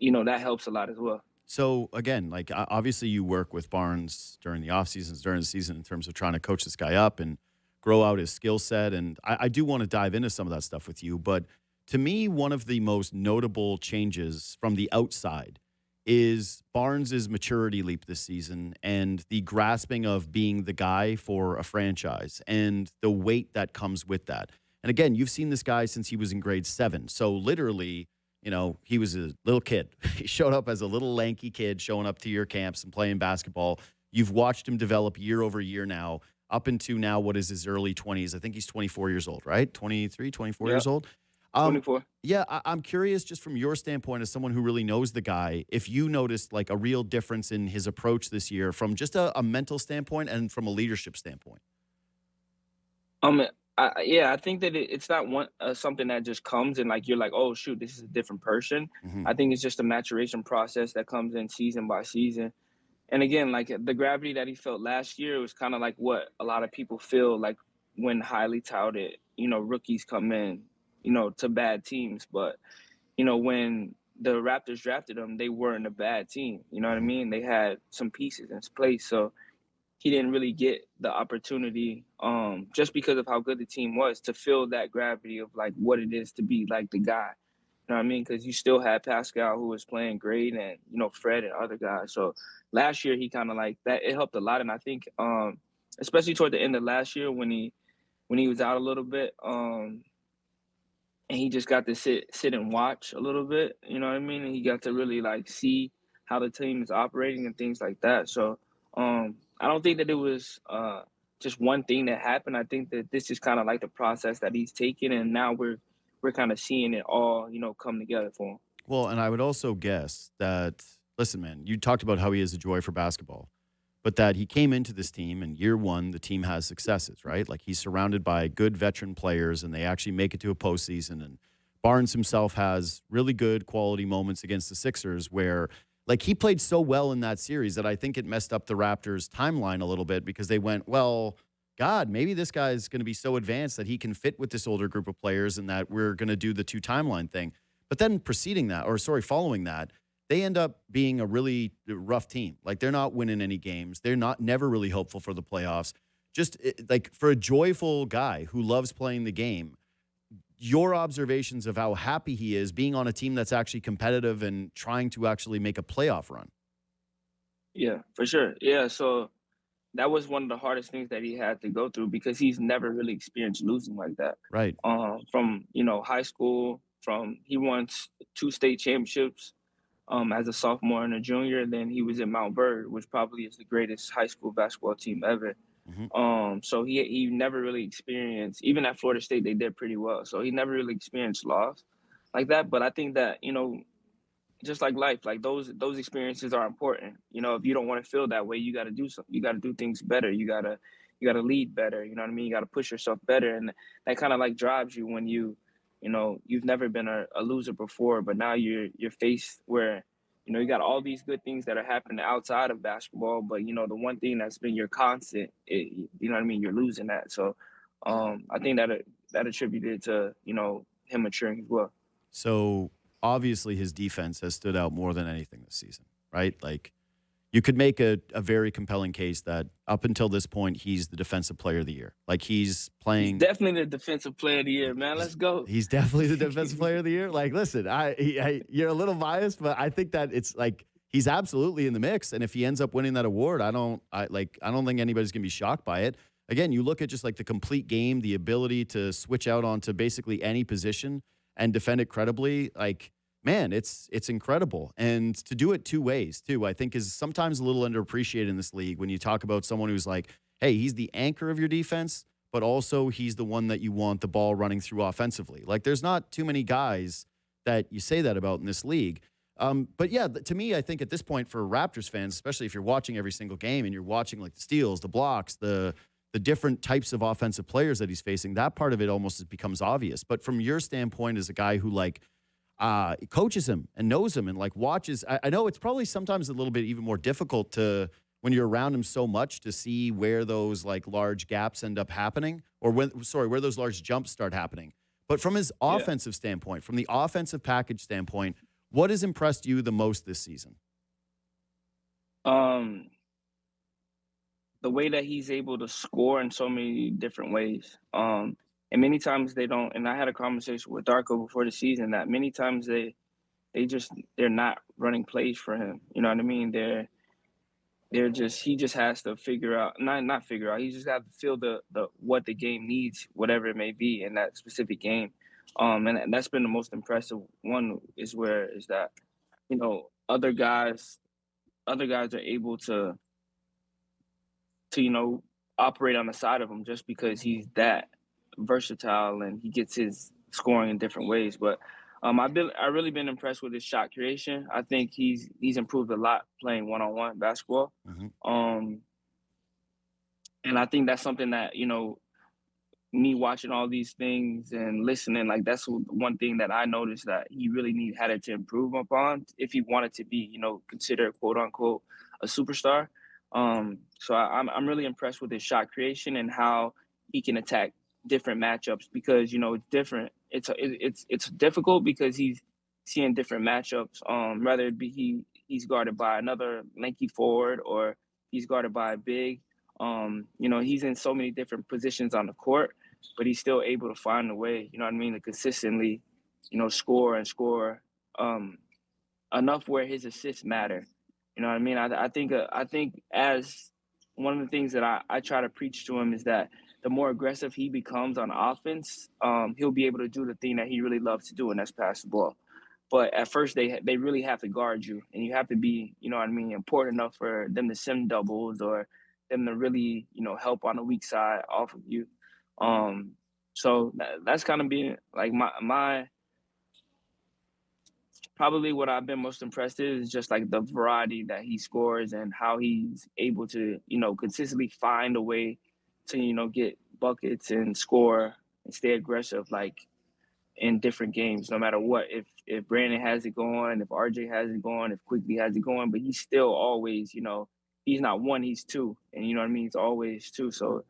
that helps a lot as well. So again, like obviously you work with Barnes during the off seasons, during the season in terms of trying to coach this guy up and grow out his skill set. And I do want to dive into some of that stuff with you. But to me, one of the most notable changes from the outside is Barnes's maturity leap this season and the grasping of being the guy for a franchise and the weight that comes with that. And again, you've seen this guy since he was in grade 7. So literally, he was a little kid. He showed up as a little lanky kid showing up to your camps and playing basketball. You've watched him develop year over year now, up into now what is his early 20s. I think he's 24 years old, right? 23, 24 Yeah, years old. 24. Yeah, I'm curious just from your standpoint as someone who really knows the guy, if you noticed like a real difference in his approach this year from just a mental standpoint and from a leadership standpoint. Um, I think that it's not something that just comes and like you're like, oh shoot, this is a different person. Mhm. I think it's just a maturation process that comes in season by season. And again, like the gravity that he felt last year was kind of like what a lot of people feel like when highly touted, rookies come in, to bad teams. But when the Raptors drafted him, they weren't a bad team. You know what I Mhm. mean? They had some pieces in place. So he didn't really get the opportunity just because of how good the team was to feel that gravity of like what it is to be like the guy. You know what I mean? Because you still had Pascal who was playing great and, Fred and other guys. So last year he kind of like that, it helped a lot. And I think especially toward the end of last year when he was out a little bit, and he just got to sit and watch a little bit, you know what I mean? And he got to really like see how the team is operating and things like that. So I don't think that it was just one thing that happened. I think that this is kind of like the process that he's taken, and now we're kind of seeing it all, come together for him. Well, and I would also guess that, listen, man, you talked about how he is a joy for basketball, but that he came into this team and year one, the team has successes, right? Like he's surrounded by good veteran players and they actually make it to a postseason. And Barnes himself has really good quality moments against the Sixers where, like, he played so well in that series that I think it messed up the Raptors' timeline a little bit because they went, well, God, maybe this guy's going to be so advanced that he can fit with this older group of players and that we're going to do the two timeline thing. But then following that, they end up being a really rough team. Like they're not winning any games. They're never really hopeful for the playoffs. Just like for a joyful guy who loves playing the game, your observations of how happy he is being on a team that's actually competitive and trying to actually make a playoff run. Yeah, for sure. Yeah, so that was one of the hardest things that he had to go through because he's never really experienced losing like that. Right. From high school, from he won 2 state championships as a sophomore and a junior. Then he was in Mount Verd, which probably is the greatest high school basketball team ever. Mhm. So he never really experienced, even at Florida State, they did pretty well. So he never really experienced loss like that. But I think that, just like life, like those experiences are important. If you don't want to feel that way, you got to do something. You got to do things better. You got to lead better. You know what I mean? You got to push yourself better, and that kind of like drives you when you've never been a loser before, but now you're faced where you got all these good things that are happening outside of basketball, but the one thing that's been your constant, you know what I mean? You're losing that. So I think that attributed to him maturing as well. So obviously his defense has stood out more than anything this season, right? Like you could make a very compelling case that up until this point, he's the defensive player of the year. Like he's playing. He's definitely the defensive player of the year, man. Let's go. He's definitely the defensive player of the year. Like, listen, you're a little biased, but I think that it's like he's absolutely in the mix. And if he ends up winning that award, I don't think anybody's gonna be shocked by it. Again, you look at just like the complete game, the ability to switch out onto basically any position and defend it credibly. Like man, it's incredible. And to do it two ways too, I think is sometimes a little underappreciated in this league when you talk about someone who's like, hey, he's the anchor of your defense, but also he's the one that you want the ball running through offensively. Like there's not too many guys that you say that about in this league. But yeah, to me, I think at this point for Raptors fans, especially if you're watching every single game and you're watching like the steals, the blocks, the different types of offensive players that he's facing, that part of it almost becomes obvious. But from your standpoint as a guy who like coaches him and knows him and like watches, I know it's probably sometimes a little bit even more difficult to when you're around him so much to see where those like large gaps end up happening or where those large jumps start happening. But from his offensive standpoint, from the offensive package standpoint, what has impressed you the most this season? The way that he's able to score in so many different ways. And many times they don't. And I had a conversation with Darko before the season that many times they're not running plays for him. You know what I mean? He just has to figure out not figure out. He just has to feel the what the game needs, whatever it may be in that specific game. And that's been the most impressive one is that, you know, other guys are able to you know, operate on the side of him just because he's that versatile and he gets his scoring in different ways. But I really been impressed with his shot creation. I think he's improved a lot playing one-on-one basketball. Mm-hmm. And I think that's something that, you know, me watching all these things and listening, like that's one thing that I noticed that he really had to improve upon if he wanted to be, you know, considered quote unquote a superstar. So I'm really impressed with his shot creation and how he can attack different matchups because, you know, it's different. It's difficult because he's seeing different matchups. Whether it be he's guarded by another lanky forward or he's guarded by a big. You know, he's in so many different positions on the court, but he's still able to find a way, you know what I mean, to consistently, you know, score enough where his assists matter. You know what I mean? I think as one of the things that I try to preach to him is that the more aggressive he becomes on offense, he'll be able to do the thing that he really loves to do, and that's pass the ball. But at first, they really have to guard you, and you have to be, you know what I mean, important enough for them to send doubles or them to really, you know, help on the weak side off of you. So that's kind of been like my probably what I've been most impressed is just like the variety that he scores and how he's able to, you know, consistently find a way to, you know, get buckets and score and stay aggressive like in different games, no matter what. If Brandon has it going, if RJ has it going, if Quickly has it going, but he's still always, you know, he's not one, he's two. And you know what I mean? He's always two. So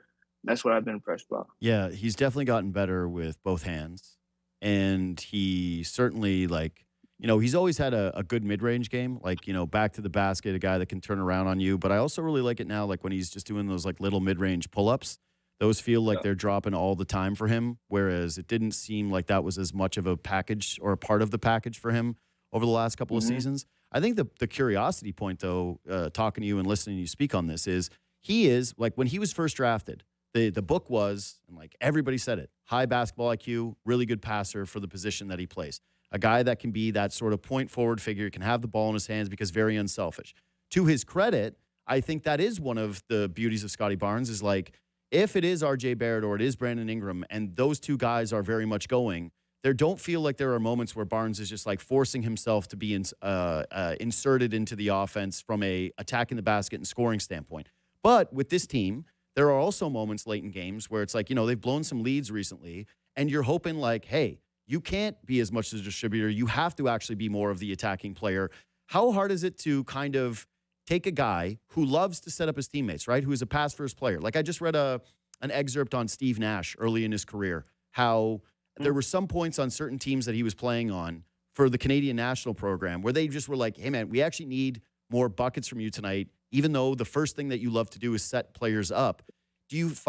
that's what I've been impressed by. Yeah, he's definitely gotten better with both hands. And he certainly, like, you know, he's always had a good mid-range game, like, you know, back to the basket, a guy that can turn around on you. But I also really like it now, like when he's just doing those like little mid-range pull-ups. Those feel like they're dropping all the time for him, whereas it didn't seem like that was as much of a package or a part of the package for him over the last couple of seasons. I think the curiosity point, though, talking to you and listening to you speak on this is he is, like when he was first drafted, the book was, and like everybody said it, high basketball IQ, really good passer for the position that he plays. A guy that can be that sort of point forward figure, can have the ball in his hands because very unselfish. To his credit, I think that is one of the beauties of Scottie Barnes is like, if it is RJ Barrett or it is Brandon Ingram and those two guys are very much going, there don't feel like there are moments where Barnes is just like forcing himself to be inserted into the offense from a attacking the basket and scoring standpoint. But with this team, there are also moments late in games where it's like, you know, they've blown some leads recently and you're hoping like, hey, you can't be as much as a distributor. You have to actually be more of the attacking player. How hard is it to kind of take a guy who loves to set up his teammates, right? Who is a pass-first player. Like I just read an excerpt on Steve Nash early in his career, how there were some points on certain teams that he was playing on for the Canadian national program where they just were like, hey, man, we actually need more buckets from you tonight, even though the first thing that you love to do is set players up.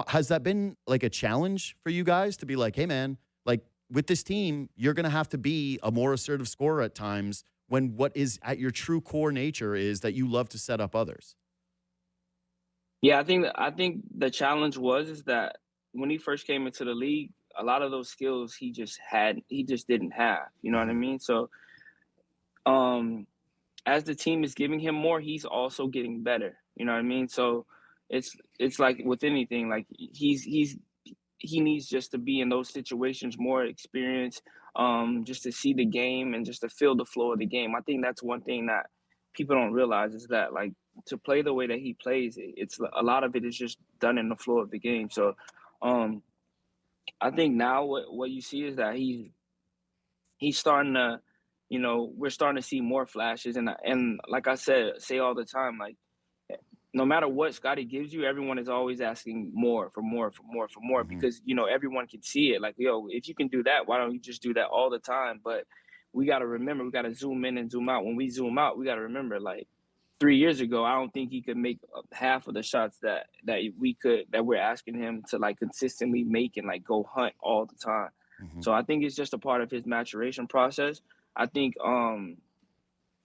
Has that been like a challenge for you guys to be like, hey, man, like with this team, you're going to have to be a more assertive scorer at times when what is at your true core nature is that you love to set up others? Yeah, I think the challenge is that when he first came into the league, a lot of those skills he just didn't have. You know what I mean? So um, as the team is giving him more, he's also getting better. You know what I mean? So it's like with anything, like he needs just to be in those situations, more experience, just to see the game and just to feel the flow of the game. I think that's one thing that people don't realize is that, like, to play the way that he plays, it's a lot of it is just done in the flow of the game. So um, I think now what you see is that he's starting to, we're starting to see more flashes, and like I say all the time, like, no matter what Scottie gives you, everyone is always asking more for more for more for more Mhm. because everyone can see it. Like, yo, if you can do that, why don't you just do that all the time? But we got to remember, we got to zoom in and zoom out. When we zoom out, we got to remember, like, 3 years ago, I don't think he could make half of the shots that we're asking him to, like, consistently make and, like, go hunt all the time. Mhm. So I think it's just a part of his maturation process. I think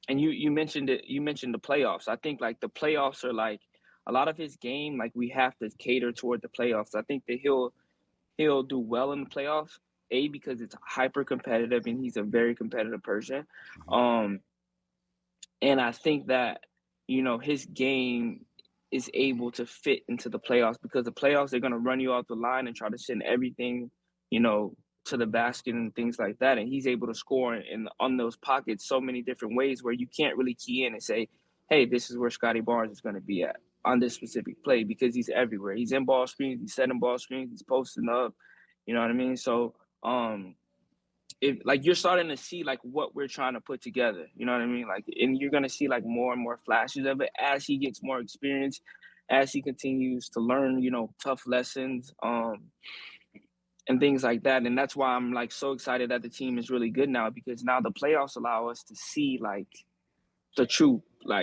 and you mentioned it, you mentioned the playoffs. I think, like, the playoffs are like a lot of his game, like, we have to cater toward the playoffs. I think that he'll do well in the playoffs, because it's hyper competitive and he's a very competitive person. Mhm. Um and I think that, his game is able to fit into the playoffs because the playoffs, they're going to run you off the line and try to send everything, you know, to the basket and things like that. And he's able to score on those pockets so many different ways where you can't really key in and say, hey, this is where Scottie Barnes is going to be at on this specific play because he's everywhere. He's in ball screens, he's setting ball screens, he's posting up. You know what I mean? So, if, like, you're starting to see, like, what we're trying to put together, you know what I mean? Like, and you're gonna see, like, more and more flashes of it as he gets more experience, as he continues to learn, tough lessons, and things like that. And that's why I'm, like, so excited that the team is really good now because now the playoffs allow us to see, like,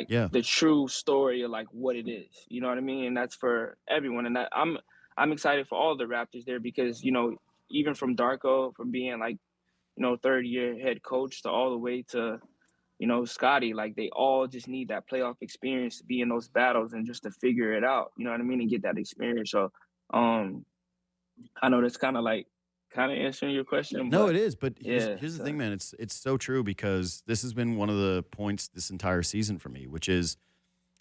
Yeah. the true story of, like, what it is. You know what I mean? And that's for everyone. And I'm excited for all the Raptors there because even from Darko, from being, like, third year head coach to all the way to, Scotty, like, they all just need that playoff experience to be in those battles and just to figure it out. You know what I mean? And get that experience. So um I know that's kind of answering your question, No, but it is. But here's yeah, here's the so thing, man. It's so true because this has been one of the points this entire season for me, which is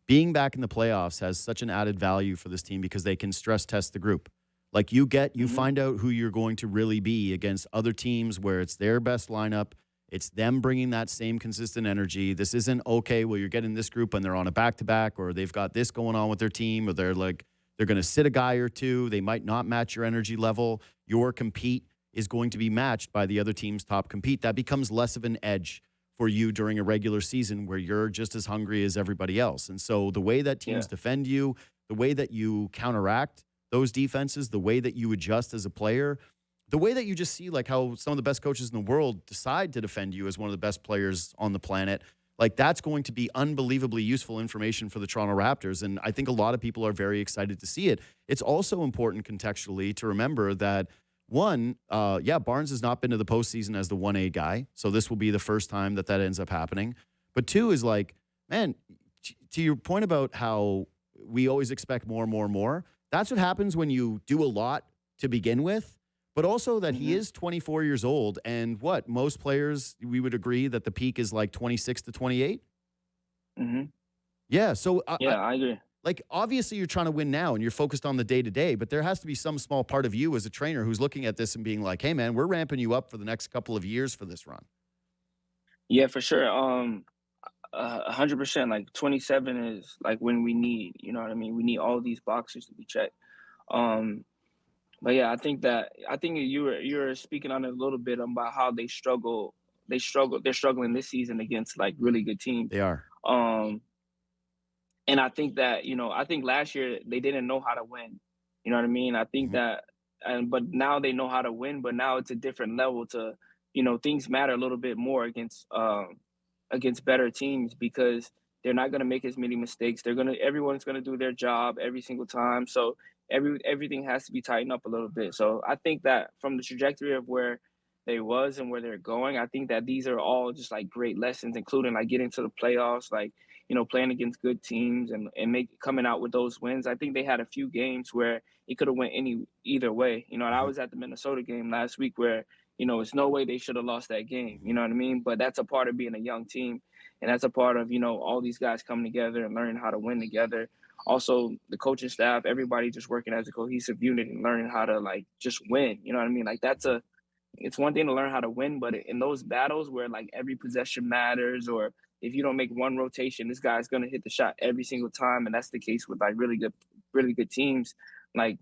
being back in the playoffs has such an added value for this team because they can stress test the group. Like you mhm, find out who you're going to really be against other teams where it's their best lineup. It's them bringing that same consistent energy. This isn't okay. Well, you're getting this group and they're on a back to back, or they've got this going on with their team, or they're going to sit a guy or two. They might not match your energy level. Your compete is going to be matched by the other team's top compete. That becomes less of an edge for you during a regular season where you're just as hungry as everybody else. And so the way that yeah, teams defend you, the way that you counteract those defenses, the way that you adjust as a player, the way that you just see like how some of the best coaches in the world decide to defend you as one of the best players on the planet, like that's going to be unbelievably useful information for the Toronto Raptors. And I think a lot of people are very excited to see it. It's also important contextually to remember that one, Barnes has not been to the postseason as the 1A guy. So this will be the first time that ends up happening. But two is like, man, to your point about how we always expect more, more, more, that's what happens when you do a lot to begin with. But also that he mhm, is 24 years old. And what most players, we would agree that the peak is like 26 to 28. mhm, Yeah. So yeah, I agree. like obviously you're trying to win now and you're focused on the day to day, but there has to be some small part of you as a trainer who's looking at this and being like, hey man, we're ramping you up for the next couple of years for this run. Yeah, for sure. 100%. Like, 27 is like when we need, you know what I mean? We need all these boxes to be checked. Um, but yeah, I think you were speaking on it a little bit about how they struggle. They're struggling this season against, like, really good teams. They are. Um, and I think that, I think last year they didn't know how to win. You know what I mean? I think Mhm. that, but now they know how to win, but now it's a different level to, things matter a little bit more against better teams because they're not going to make as many mistakes. Everyone's going to do their job every single time. So everything has to be tightened up a little bit. So I think that from the trajectory of where they was and where they're going, I think that these are all just, like, great lessons, including, like, getting to the playoffs, like, playing against good teams and coming out with those wins. I think they had a few games where it could have went either way. And I Mhm. was at the Minnesota game last week where it's no way they should have lost that game. You know what I mean? But that's a part of being a young team. And that's a part of, all these guys coming together and learning how to win together. Also, the coaching staff, everybody just working as a cohesive unit and learning how to like just win. You know what I mean? Like it's one thing to learn how to win, but in those battles where like every possession matters, or if you don't make one rotation, this guy's gonna hit the shot every single time, and that's the case with like really good teams. Like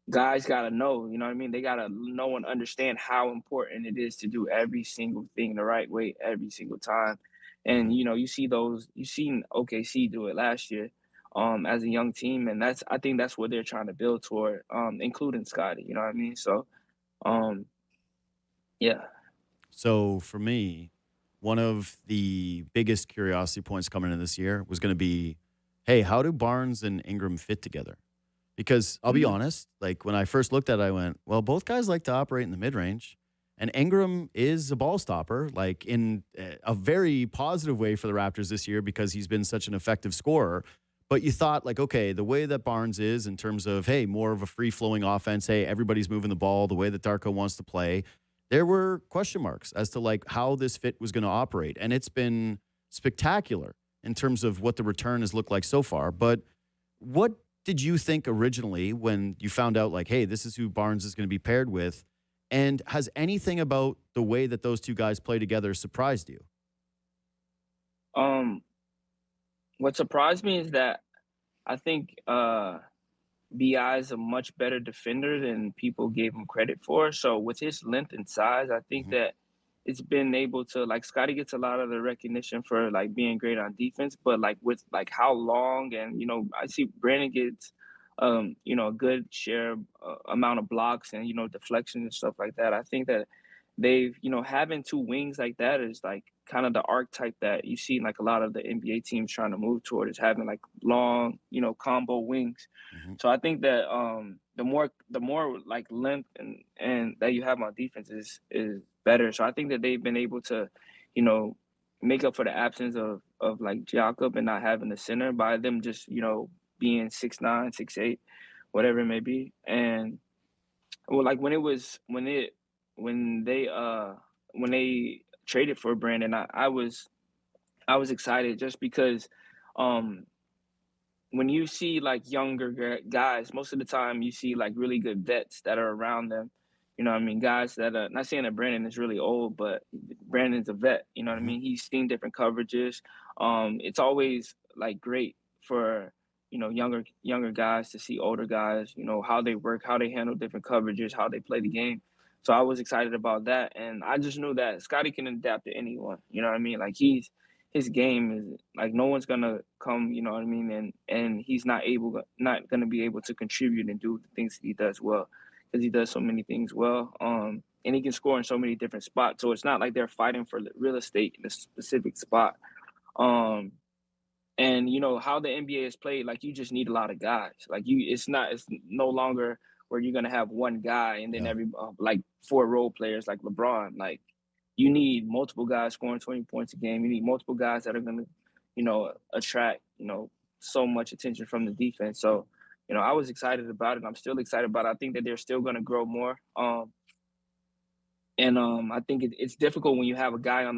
guys gotta know, you know what I mean? They gotta know and understand how important it is to do every single thing the right way every single time. And you seen OKC do it last year, as a young team, and I think that's what they're trying to build toward, including Scottie. You know what I mean? So, um, yeah. So for me, one of the biggest curiosity points coming in this year was going to be, hey, how do Barnes and Ingram fit together? Because I'll be honest, like when I first looked at it, I went, well, both guys like to operate in the mid-range. And Ingram is a ball stopper, like in a very positive way for the Raptors this year because he's been such an effective scorer. But you thought, like, okay, the way that Barnes is in terms of, hey, more of a free-flowing offense, hey, everybody's moving the ball, the way that Darko wants to play, there were question marks as to, like, how this fit was going to operate. And it's been spectacular in terms of what the return has looked like so far. But what did you think originally when you found out, like, hey, this is who Barnes is going to be paired with? And has anything about the way that those two guys play together surprised you? What surprised me is that I think BI is a much better defender than people gave him credit for. So with his length and size, I think that it's been able to, like, Scottie gets a lot of the recognition for like being great on defense, but like with like how long, and I see Brandon gets a good share amount of blocks and deflection and stuff like that. I think that they've having two wings like that is like kind of the archetype that you see like a lot of the NBA teams trying to move toward, is having like long combo wings. So I think that the more like length and that you have on defense is better. So I think that they've been able to make up for the absence of like Jakob and not having the center by them just being 6'9", 6'8", whatever it may be. And well, like when they traded for Brandon, I was excited just because when you see like younger guys, most of the time you see like really good vets that are around them. You know what I mean? Guys that are not saying that Brandon is really old, but Brandon's a vet. You know what I mean? He's seen different coverages. It's always like great for younger guys to see older guys, how they work, how they handle different coverages, how they play the game. So I was excited about that, and I just knew that Scottie can adapt to anyone. You know what I mean? Like his game is like no one's gonna come. You know what I mean? And he's not gonna be able to contribute and do the things that he does well, because he does so many things well. And he can score in so many different spots. So it's not like they're fighting for real estate in a specific spot. And how the NBA is played, like you just need a lot of guys. Like it's no longer where you're gonna have one guy and then every like four role players like LeBron. Like you need multiple guys scoring 20 points a game. You need multiple guys that are gonna, attract, so much attention from the defense. So, I was excited about it. I'm still excited about it. I think that they're still gonna grow more. And I think it's difficult when you have a guy on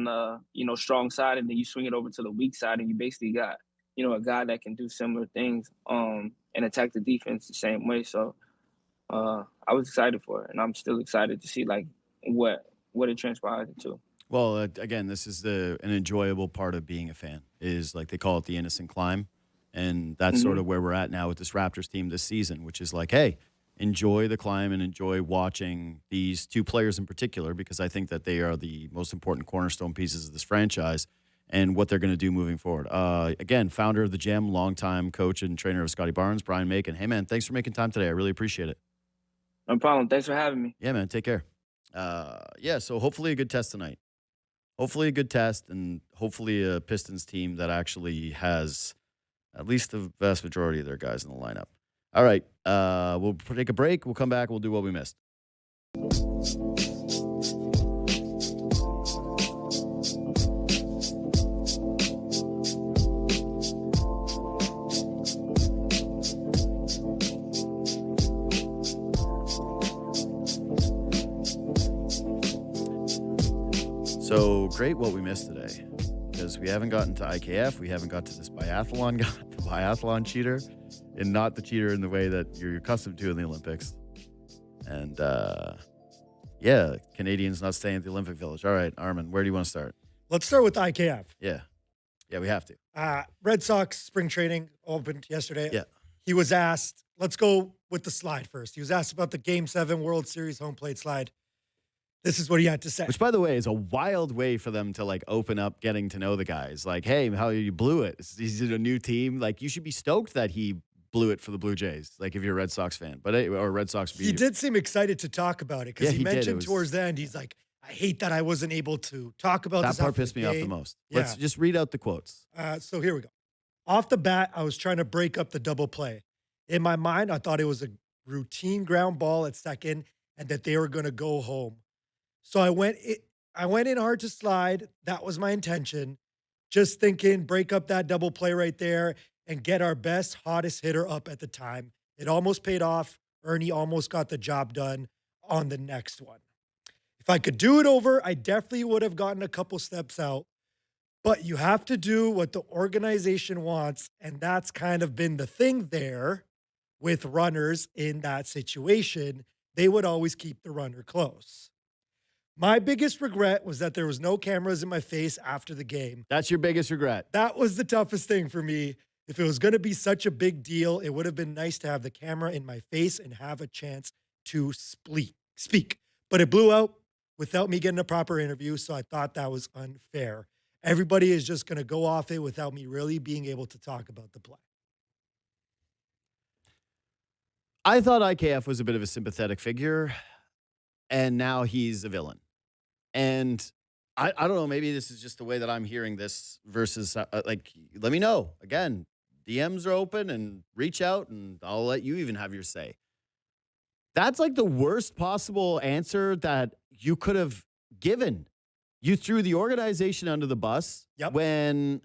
the strong side and then you swing it over to the weak side and you basically got a guy that can do similar things and attack the defense the same way. So I was excited for it, and I'm still excited to see like what it transpired into. Well, again, this is an enjoyable part of being a fan, is like they call it the innocent climb. And that's sort of where we're at now with this Raptors team this season, which is like, hey, enjoy the climb and enjoy watching these two players in particular, because I think that they are the most important cornerstone pieces of this franchise and what they're going to do moving forward. Again, founder of the Gem, longtime coach and trainer of Scottie Barnes, Brian Macon. Hey, man, thanks for making time today. I really appreciate it. No problem. Thanks for having me. Yeah, man, take care. So hopefully a good test tonight. Hopefully a good test, and hopefully a Pistons team that actually has at least the vast majority of their guys in the lineup. All right, we'll take a break. We'll come back. We'll do what we missed. So great what we missed today, because we haven't gotten to IKF. We haven't got to this biathlon guy, the biathlon cheater, and not the cheater in the way that you're accustomed to in the Olympics. And yeah, Canadians not staying at the Olympic Village. All right, Armin, where do you want to start? Let's start with IKF. Yeah, we have to. Red Sox spring training opened yesterday. Yeah. He was asked, let's go with the slide first. He was asked about the Game 7 World Series home plate slide. This is what he had to say. Which, by the way, is a wild way for them to like open up getting to know the guys. Like, hey, how you blew it. He's in a new team. Like, you should be stoked that he blew it for the Blue Jays. Like, if you're a Red Sox fan, or Red Sox. He did seem excited to talk about it because he mentioned towards the end, he's like, I hate that I wasn't able to talk about this. That part pissed me off the most. Yeah. Let's just read out the quotes. So here we go. Off the bat, I was trying to break up the double play. In my mind, I thought it was a routine ground ball at second and that they were going to go home. So I went in hard to slide. That was my intention. Just thinking, break up that double play right there and get our best, hottest hitter up at the time. It almost paid off. Ernie almost got the job done on the next one. If I could do it over, I definitely would have gotten a couple steps out. But you have to do what the organization wants, and that's kind of been the thing there with runners in that situation. They would always keep the runner close. My biggest regret was that there was no cameras in my face after the game. That's your biggest regret. That was the toughest thing for me. If it was going to be such a big deal, it would have been nice to have the camera in my face and have a chance to speak. But it blew out without me getting a proper interview, so I thought that was unfair. Everybody is just going to go off it without me really being able to talk about the play. I thought IKF was a bit of a sympathetic figure, and now he's a villain. And I don't know, maybe this is just the way that I'm hearing this versus, let me know. Again, DMs are open and reach out, and I'll let you even have your say. That's like the worst possible answer that you could have given. You threw the organization under the bus when,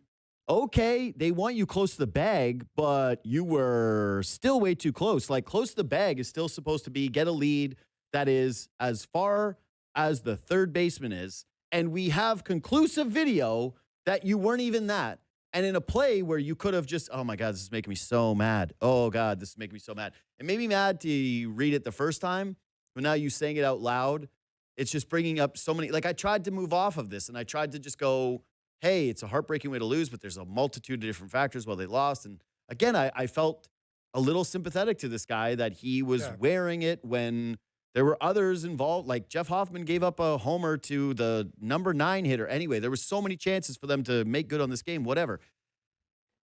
okay, they want you close to the bag, but you were still way too close. Like, close to the bag is still supposed to be get a lead that is as far as the third baseman is. And we have conclusive video that you weren't even that. And in a play where you could have just, oh my God, this is making me so mad. Oh God, this is making me so mad. It made me mad to read it the first time, but now you saying it out loud, it's just bringing up so many, like I tried to move off of this and I tried to just go, hey, it's a heartbreaking way to lose, but there's a multitude of different factors while they lost. And again, I felt a little sympathetic to this guy that he was wearing it when there were others involved. Like Jeff Hoffman gave up a homer to the number 9 hitter. Anyway, there were so many chances for them to make good on this game, whatever.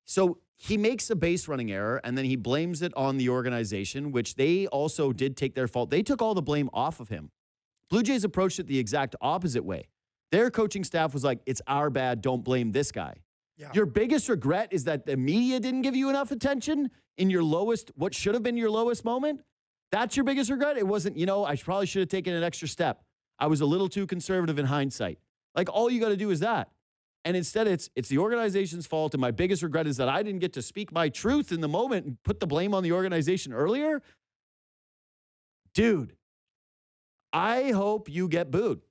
So he makes a base running error, and then he blames it on the organization, which they also did take their fault. They took all the blame off of him. Blue Jays approached it the exact opposite way. Their coaching staff was like, it's our bad, don't blame this guy. Yeah. Your biggest regret is that the media didn't give you enough attention in your lowest, what should have been your lowest moment? That's your biggest regret? It wasn't, I probably should have taken an extra step. I was a little too conservative in hindsight. Like, all you got to do is that. And instead, it's the organization's fault, and my biggest regret is that I didn't get to speak my truth in the moment and put the blame on the organization earlier. Dude, I hope you get booed.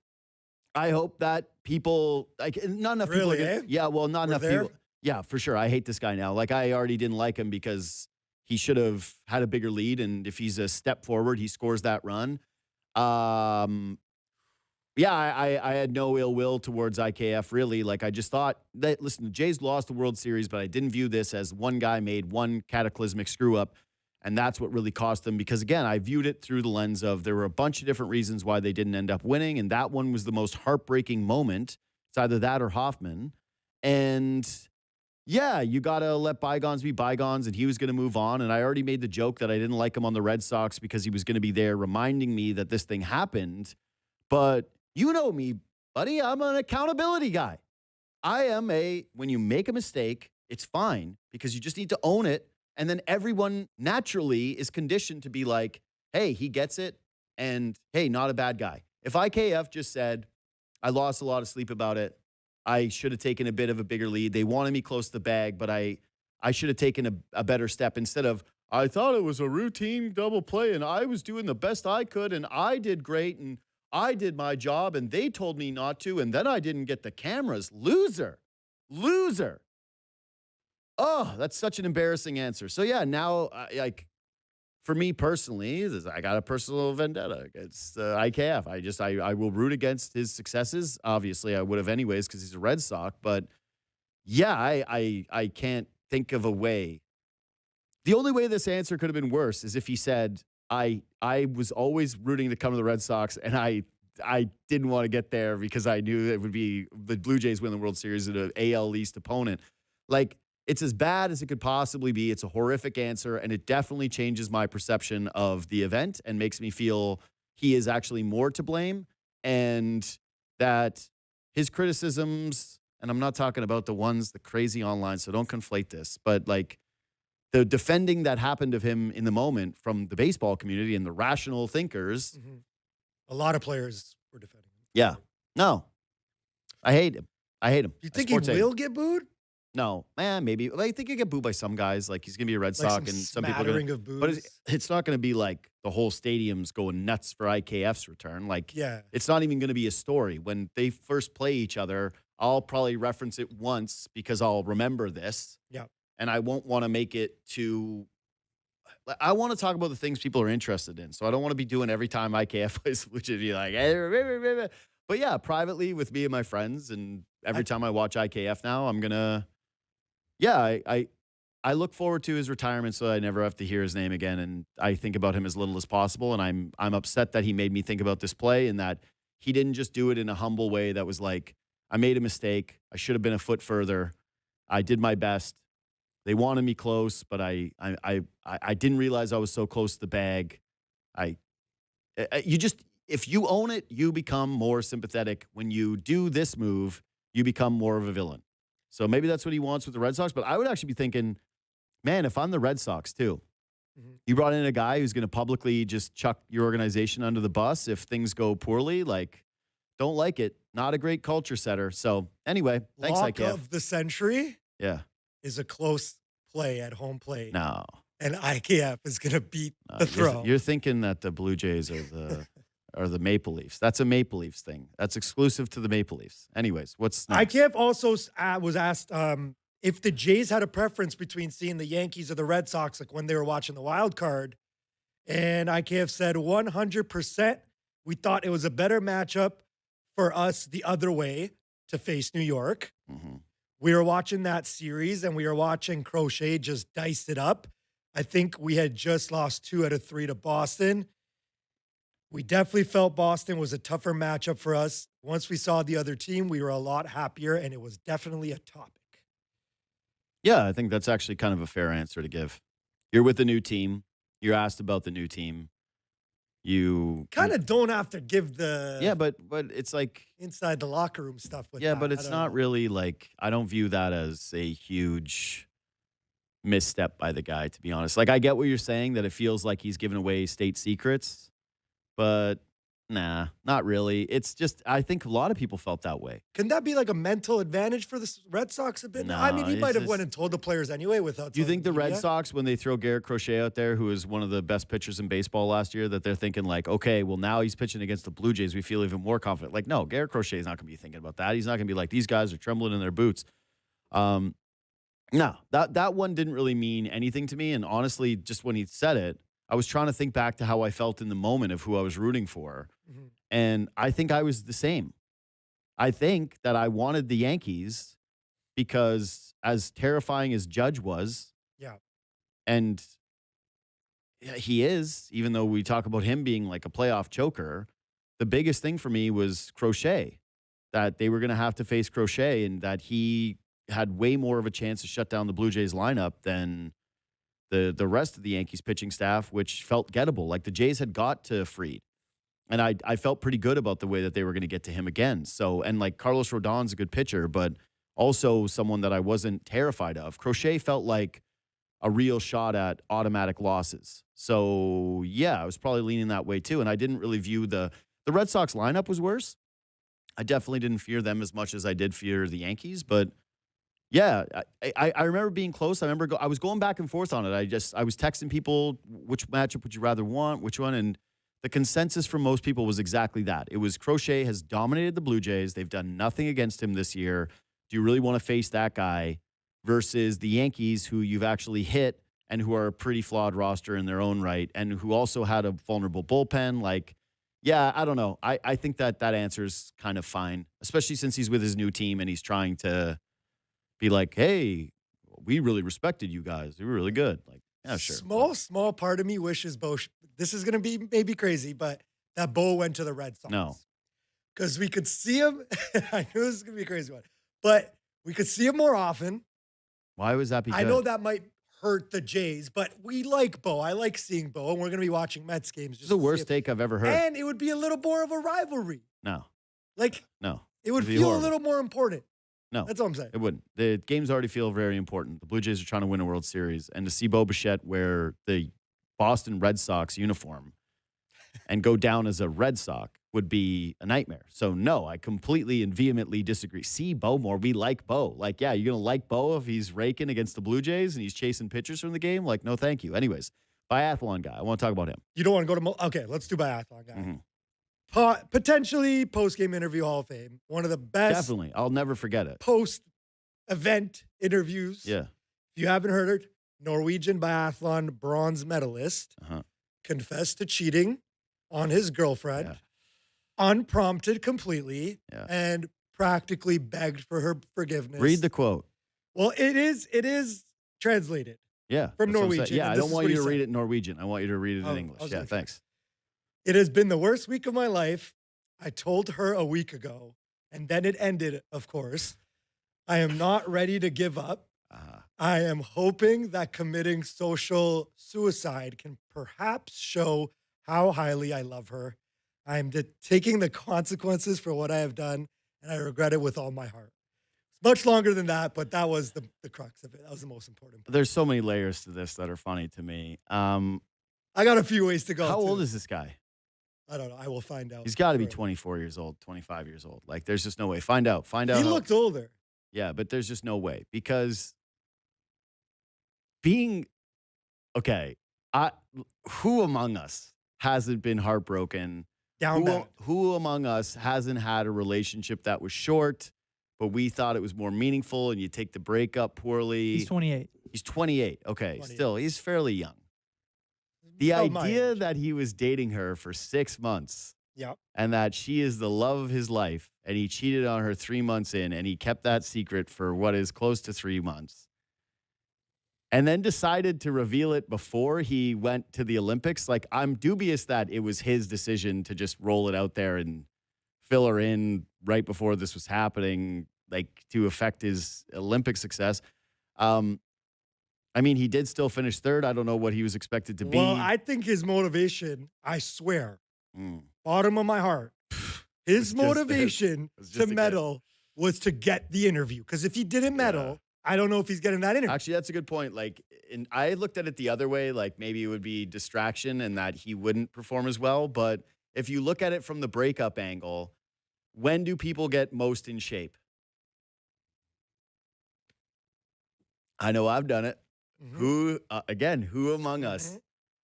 I hope that people, like, not enough really, people. Yeah, well, not enough there? people. Yeah, for sure. I hate this guy now. Like, I already didn't like him because he should have had a bigger lead, and if he's a step forward, he scores that run. Yeah, I had no ill will towards IKF, really. Like, I just thought that, listen, the Jays lost the World Series, but I didn't view this as one guy made one cataclysmic screw-up, and that's what really cost them. Because, again, I viewed it through the lens of there were a bunch of different reasons why they didn't end up winning, and that one was the most heartbreaking moment. It's either that or Hoffman. And yeah, you got to let bygones be bygones, and he was going to move on. And I already made the joke that I didn't like him on the Red Sox because he was going to be there reminding me that this thing happened. But you know me, buddy, I'm an accountability guy. When you make a mistake, it's fine because you just need to own it. And then everyone naturally is conditioned to be like, hey, he gets it. And hey, not a bad guy. If IKF just said, I lost a lot of sleep about it. I should have taken a bit of a bigger lead. They wanted me close to the bag, but I should have taken a better step instead of, I thought it was a routine double play and I was doing the best I could and I did great and I did my job and they told me not to, and then I didn't get the cameras. Loser. Loser. Oh, that's such an embarrassing answer. So, yeah, now, like, for me personally, I got a personal vendetta against IKF. I will root against his successes. Obviously, I would have anyways because he's a Red Sox. But, yeah, I can't think of a way. The only way this answer could have been worse is if he said, I was always rooting to come to the Red Sox, and I didn't want to get there because I knew it would be the Blue Jays win the World Series at an AL least opponent. Like, it's as bad as it could possibly be. It's a horrific answer, and it definitely changes my perception of the event and makes me feel he is actually more to blame, and that his criticisms, and I'm not talking about the crazy online, so don't conflate this, but like, the defending that happened of him in the moment from the baseball community and the rational thinkers. Mm-hmm. A lot of players were defending him. Yeah. No. I hate him. You think he will get booed? No. Man, maybe. I think he'll get booed by some guys. Like, he's going to be a Red Sox, and some people are going of boos. But it's not going to be like the whole stadium's going nuts for IKF's return. Like, yeah. It's not even going to be a story. When they first play each other, I'll probably reference it once because I'll remember this. Yeah. And I won't want to make it too. I want to talk about the things people are interested in. So I don't want to be doing every time IKF plays, which would be like, but yeah, privately with me and my friends. And every time I watch IKF now, I'm going to, I look forward to his retirement so I never have to hear his name again. And I think about him as little as possible. And I'm upset that he made me think about this play and that he didn't just do it in a humble way that was like, I made a mistake. I should have been a foot further. I did my best. They wanted me close, but I didn't realize I was so close to the bag. If you own it, you become more sympathetic. When you do this move, you become more of a villain. So maybe that's what he wants with the Red Sox. But I would actually be thinking, man, if I'm the Red Sox too, you brought in a guy who's going to publicly just chuck your organization under the bus if things go poorly. Like, don't like it. Not a great culture setter. So anyway, thanks, Lock IKF. of the century. Yeah. Is a close play at home plate. No. And IKF is going to beat the throw. You're thinking that the Blue Jays are the Maple Leafs. That's a Maple Leafs thing. That's exclusive to the Maple Leafs. Anyways, what's next? IKF also was asked if the Jays had a preference between seeing the Yankees or the Red Sox, like when they were watching the wild card. And IKF said 100%. We thought it was a better matchup for us the other way to face New York. Mm-hmm. We were watching that series, and we were watching Crochet just dice it up. I think we had just lost 2 out of 3 to Boston. We definitely felt Boston was a tougher matchup for us. Once we saw the other team, we were a lot happier, and it was definitely a topic. Yeah, I think that's actually kind of a fair answer to give. You're with the new team. You're asked about the new team. You kind of don't have to give the but it's like inside the locker room stuff with but it's not really like, I don't view that as a huge misstep by the guy, to be honest. Like, I get what you're saying, that it feels like he's giving away state secrets, but nah, not really. It's just, I think a lot of people felt that way. Can that be like a mental advantage for the Red Sox a bit? No, I mean, he might have went and told the players anyway without. Do you think the Red Sox, when they throw Garrett Crochet out there, who is one of the best pitchers in baseball last year, that they're thinking like, okay, well, now he's pitching against the Blue Jays, we feel even more confident? Like, no, Garrett Crochet is not going to be thinking about that. He's not going to be like, these guys are trembling in their boots. No, that one didn't really mean anything to me. And honestly, just when he said it, I was trying to think back to how I felt in the moment of who I was rooting for. Mm-hmm. And I think I was the same. I think that I wanted the Yankees because, as terrifying as Judge was, and he is, even though we talk about him being like a playoff choker, the biggest thing for me was Crochet, that they were going to have to face Crochet, and that he had way more of a chance to shut down the Blue Jays lineup than the rest of the Yankees pitching staff, which felt gettable. Like, the Jays had got to Fried. And I felt pretty good about the way that they were going to get to him again. So, and like, Carlos Rodon's a good pitcher, but also someone that I wasn't terrified of. Crochet felt like a real shot at automatic losses. So, yeah, I was probably leaning that way too. And I didn't really view the Red Sox lineup was worse. I definitely didn't fear them as much as I did fear the Yankees. But yeah, I remember being close. I remember I was going back and forth on it. I was texting people, which matchup would you rather want, which one? And the consensus from most people was exactly that. It was Crochet has dominated the Blue Jays. They've done nothing against him this year. Do you really want to face that guy versus the Yankees, who you've actually hit and who are a pretty flawed roster in their own right, and who also had a vulnerable bullpen? Like, yeah, I don't know. I think that answer's kind of fine, especially since he's with his new team and he's trying to be like, hey, we really respected you guys. You were really good. Like, yeah, sure. Small part of me wishes Bo, this is going to be maybe crazy, but that Bo went to the Red Sox. No. Because we could see him. I knew this was going to be a crazy one, but we could see him more often. Why was that? Because I know that might hurt the Jays, but we like Bo. I like seeing Bo, and we're going to be watching Mets games. It's the worst take I've ever heard. And it would be a little more of a rivalry. No. Like, no. It would feel a little more important. No. That's all I'm saying. It wouldn't. The games already feel very important. The Blue Jays are trying to win a World Series, and to see Bo Bichette wear the Boston Red Sox uniform and go down as a Red Sox would be a nightmare. So, no, I completely and vehemently disagree. See Bo more. We like Bo. Like, yeah, you're going to like Bo if he's raking against the Blue Jays and he's chasing pitchers from the game? Like, no, thank you. Anyways, biathlon guy. I want to talk about him. You don't want to go to okay, let's do biathlon guy. Potentially post-game interview Hall of Fame. One of the best. Definitely. I'll never forget it. Post-event interviews. Yeah. If you haven't heard it, Norwegian biathlon bronze medalist confessed to cheating on his girlfriend. Yeah. Unprompted completely, and practically begged for her forgiveness. Read the quote. Well, it is translated. Yeah. From Norwegian. Yeah, I don't want you to read it in Norwegian. I want you to read it in English. Yeah, thanks. It has been the worst week of my life. I told her a week ago, and then it ended, of course. I am not ready to give up. I am hoping that committing social suicide can perhaps show how highly I love her. I am taking the consequences for what I have done, and I regret it with all my heart. It's much longer than that, but that was the crux of it. That was the most important part. There's so many layers to this that are funny to me. I got a few ways to go. How old is this guy? I don't know. I will find out. He's got to be 24 years old, 25 years old. Like, there's just no way. Find out. He looked older. Yeah, but there's just no way. Because being, okay, who among us hasn't been heartbroken? Who among us hasn't had a relationship that was short, but we thought it was more meaningful, and you take the breakup poorly? He's 28. He's 28. Okay, 28. Still, he's fairly young. The idea that he was dating her for 6 months and that she is the love of his life, and he cheated on her 3 months in, and he kept that secret for what is close to 3 months, and then decided to reveal it before he went to the Olympics. Like, I'm dubious that it was his decision to just roll it out there and fill her in right before this was happening, like, to affect his Olympic success. I mean, he did still finish third. I don't know what he was expected to be. Well, I think his motivation, I swear, bottom of my heart, his motivation to medal was to get the interview. Because if he didn't medal, I don't know if he's getting that interview. Actually, that's a good point. Like, I looked at it the other way. Like, maybe it would be distraction and that he wouldn't perform as well. But if you look at it from the breakup angle, when do people get most in shape? I know I've done it. Who among us,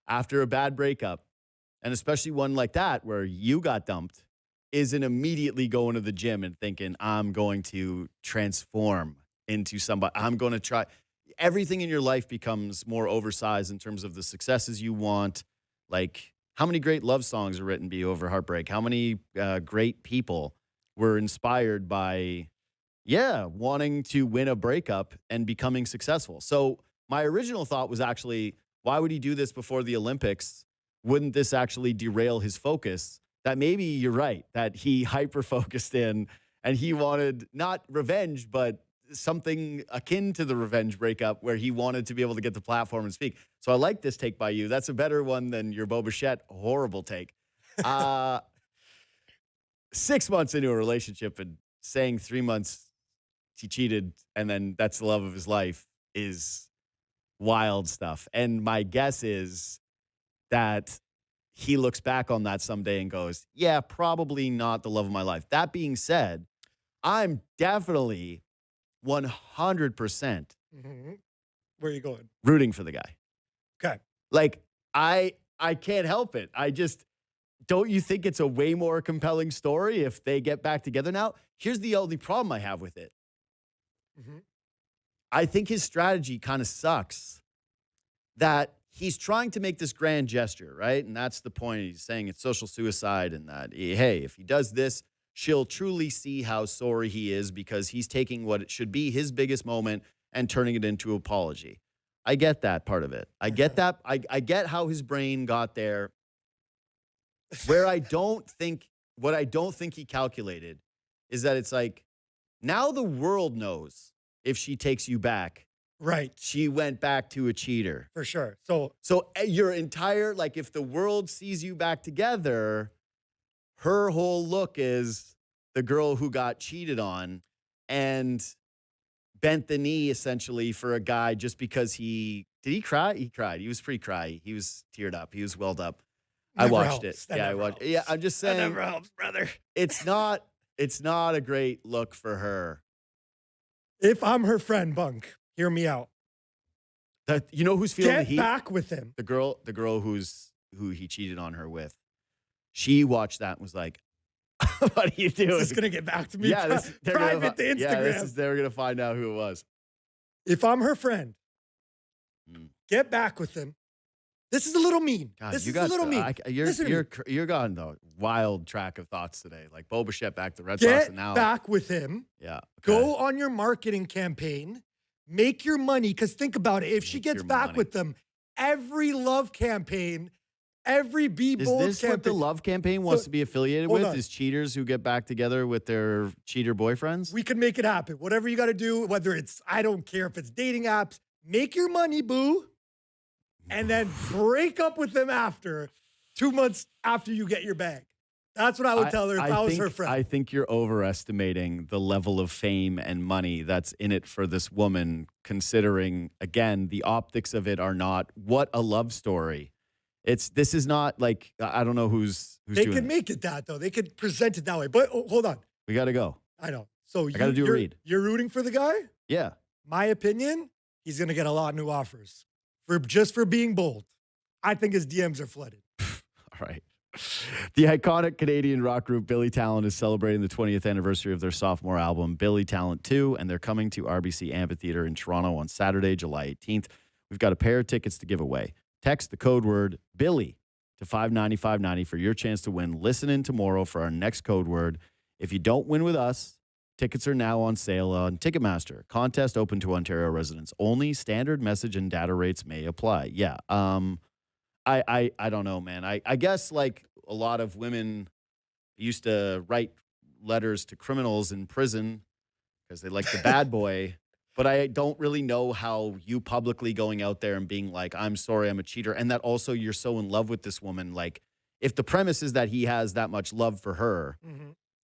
after a bad breakup, and especially one like that where you got dumped, isn't immediately going to the gym and thinking, I'm going to transform into somebody. I'm going to try. Everything in your life becomes more oversized in terms of the successes you want. Like, how many great love songs are written over heartbreak? How many great people were inspired by, wanting to win a breakup and becoming successful? So my original thought was actually, why would he do this before the Olympics? Wouldn't this actually derail his focus? That maybe you're right, that he hyper-focused in, and he wanted not revenge, but something akin to the revenge breakup where he wanted to be able to get the platform and speak. So I like this take by you. That's a better one than your Bo Bichette horrible take. 6 months into a relationship and saying 3 months he cheated and then that's the love of his life is wild stuff. And my guess is that he looks back on that someday and goes, yeah, probably not the love of my life. That being said, I'm definitely 100% Where are you going? rooting for the guy. Okay. Like, I can't help it. don't you think it's a way more compelling story if they get back together now? Here's the only problem I have with it. Mhm. I think his strategy kind of sucks that he's trying to make this grand gesture, right? And that's the point. He's saying it's social suicide and that, hey, if he does this, she'll truly see how sorry he is because he's taking what it should be his biggest moment and turning it into apology. I get that part of it. I get that. I get how his brain got there. What I don't think he calculated is that it's like, now the world knows if she takes you back, Right. she went back to a cheater. For sure. So So your entire, like, if the world sees you back together, her whole look is the girl who got cheated on and bent the knee essentially for a guy just because did he cry? He cried. He was pretty cry. He was teared up. He was welled up. I never watched helps. it. That Yeah, I never watched. helps. Yeah, I'm just That saying never helps, brother. it's not a great look for her. If I'm her friend, Bunk, hear me out. That, you know who's feeling the Get heat? back with him. The girl who he cheated on her with. She watched that and was like, "What are you doing?" This is gonna get back to me. Yeah, they're gonna Private to Instagram. they're gonna find out who it was. If I'm her friend, get back with him. This is a little mean. God, This you is got a little mean. Listen to me. you're gone though. Wild track of thoughts today. Like Bo Bichette back to Red Sox Get and now back with him. yeah. Okay. Go on your marketing campaign. Make your money. Because think about it. If she Make gets your back money. with them, every love campaign, every Be Is Bold this campaign. what the love campaign wants So, to be affiliated hold with? on. Is cheaters who get back together with their cheater boyfriends? We can make it happen. Whatever you got to do, whether it's, I don't care if it's dating apps, make your money, boo. And then break up with them after 2 months after you get your bag. That's what I would tell her if I was her friend. I think you're overestimating the level of fame and money that's in it for this woman, considering, again, the optics of it are not what a love story. This is not like, I don't know who's They doing could it. make it that, though. They could present it that way. But hold on. We got to go. I know. So I gotta do a you're- read. You're rooting for the guy? Yeah. My opinion, he's going to get a lot of new offers just for being bold. I think his DMs are flooded. All right. The iconic Canadian rock group Billy Talent is celebrating the 20th anniversary of their sophomore album, Billy Talent 2, and they're coming to RBC Amphitheater in Toronto on Saturday, July 18th. We've got a pair of tickets to give away. Text the code word Billy to 59590 for your chance to win. Listen in tomorrow for our next code word. If you don't win with us, tickets are now on sale on Ticketmaster. Contest open to Ontario residents only. Standard message and data rates may apply. Yeah. I don't know, man. I guess like a lot of women used to write letters to criminals in prison because they like the bad boy. But I don't really know how you publicly going out there and being like, I'm sorry, I'm a cheater. And that also you're so in love with this woman. Like, if the premise is that he has that much love for her,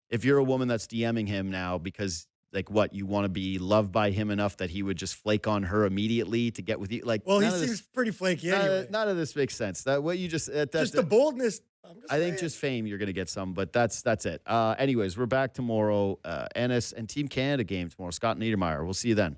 if you're a woman that's DMing him now because, like, what, you want to be loved by him enough that he would just flake on her immediately to get with you? Like, Well, he none of this- seems pretty flaky anyway. none of this makes sense. That what you just Just the boldness. I think just fame, you're going to get some, but that's it. Anyways, we're back tomorrow. Ennis and Team Canada game tomorrow. Scott Niedermeyer. We'll see you then.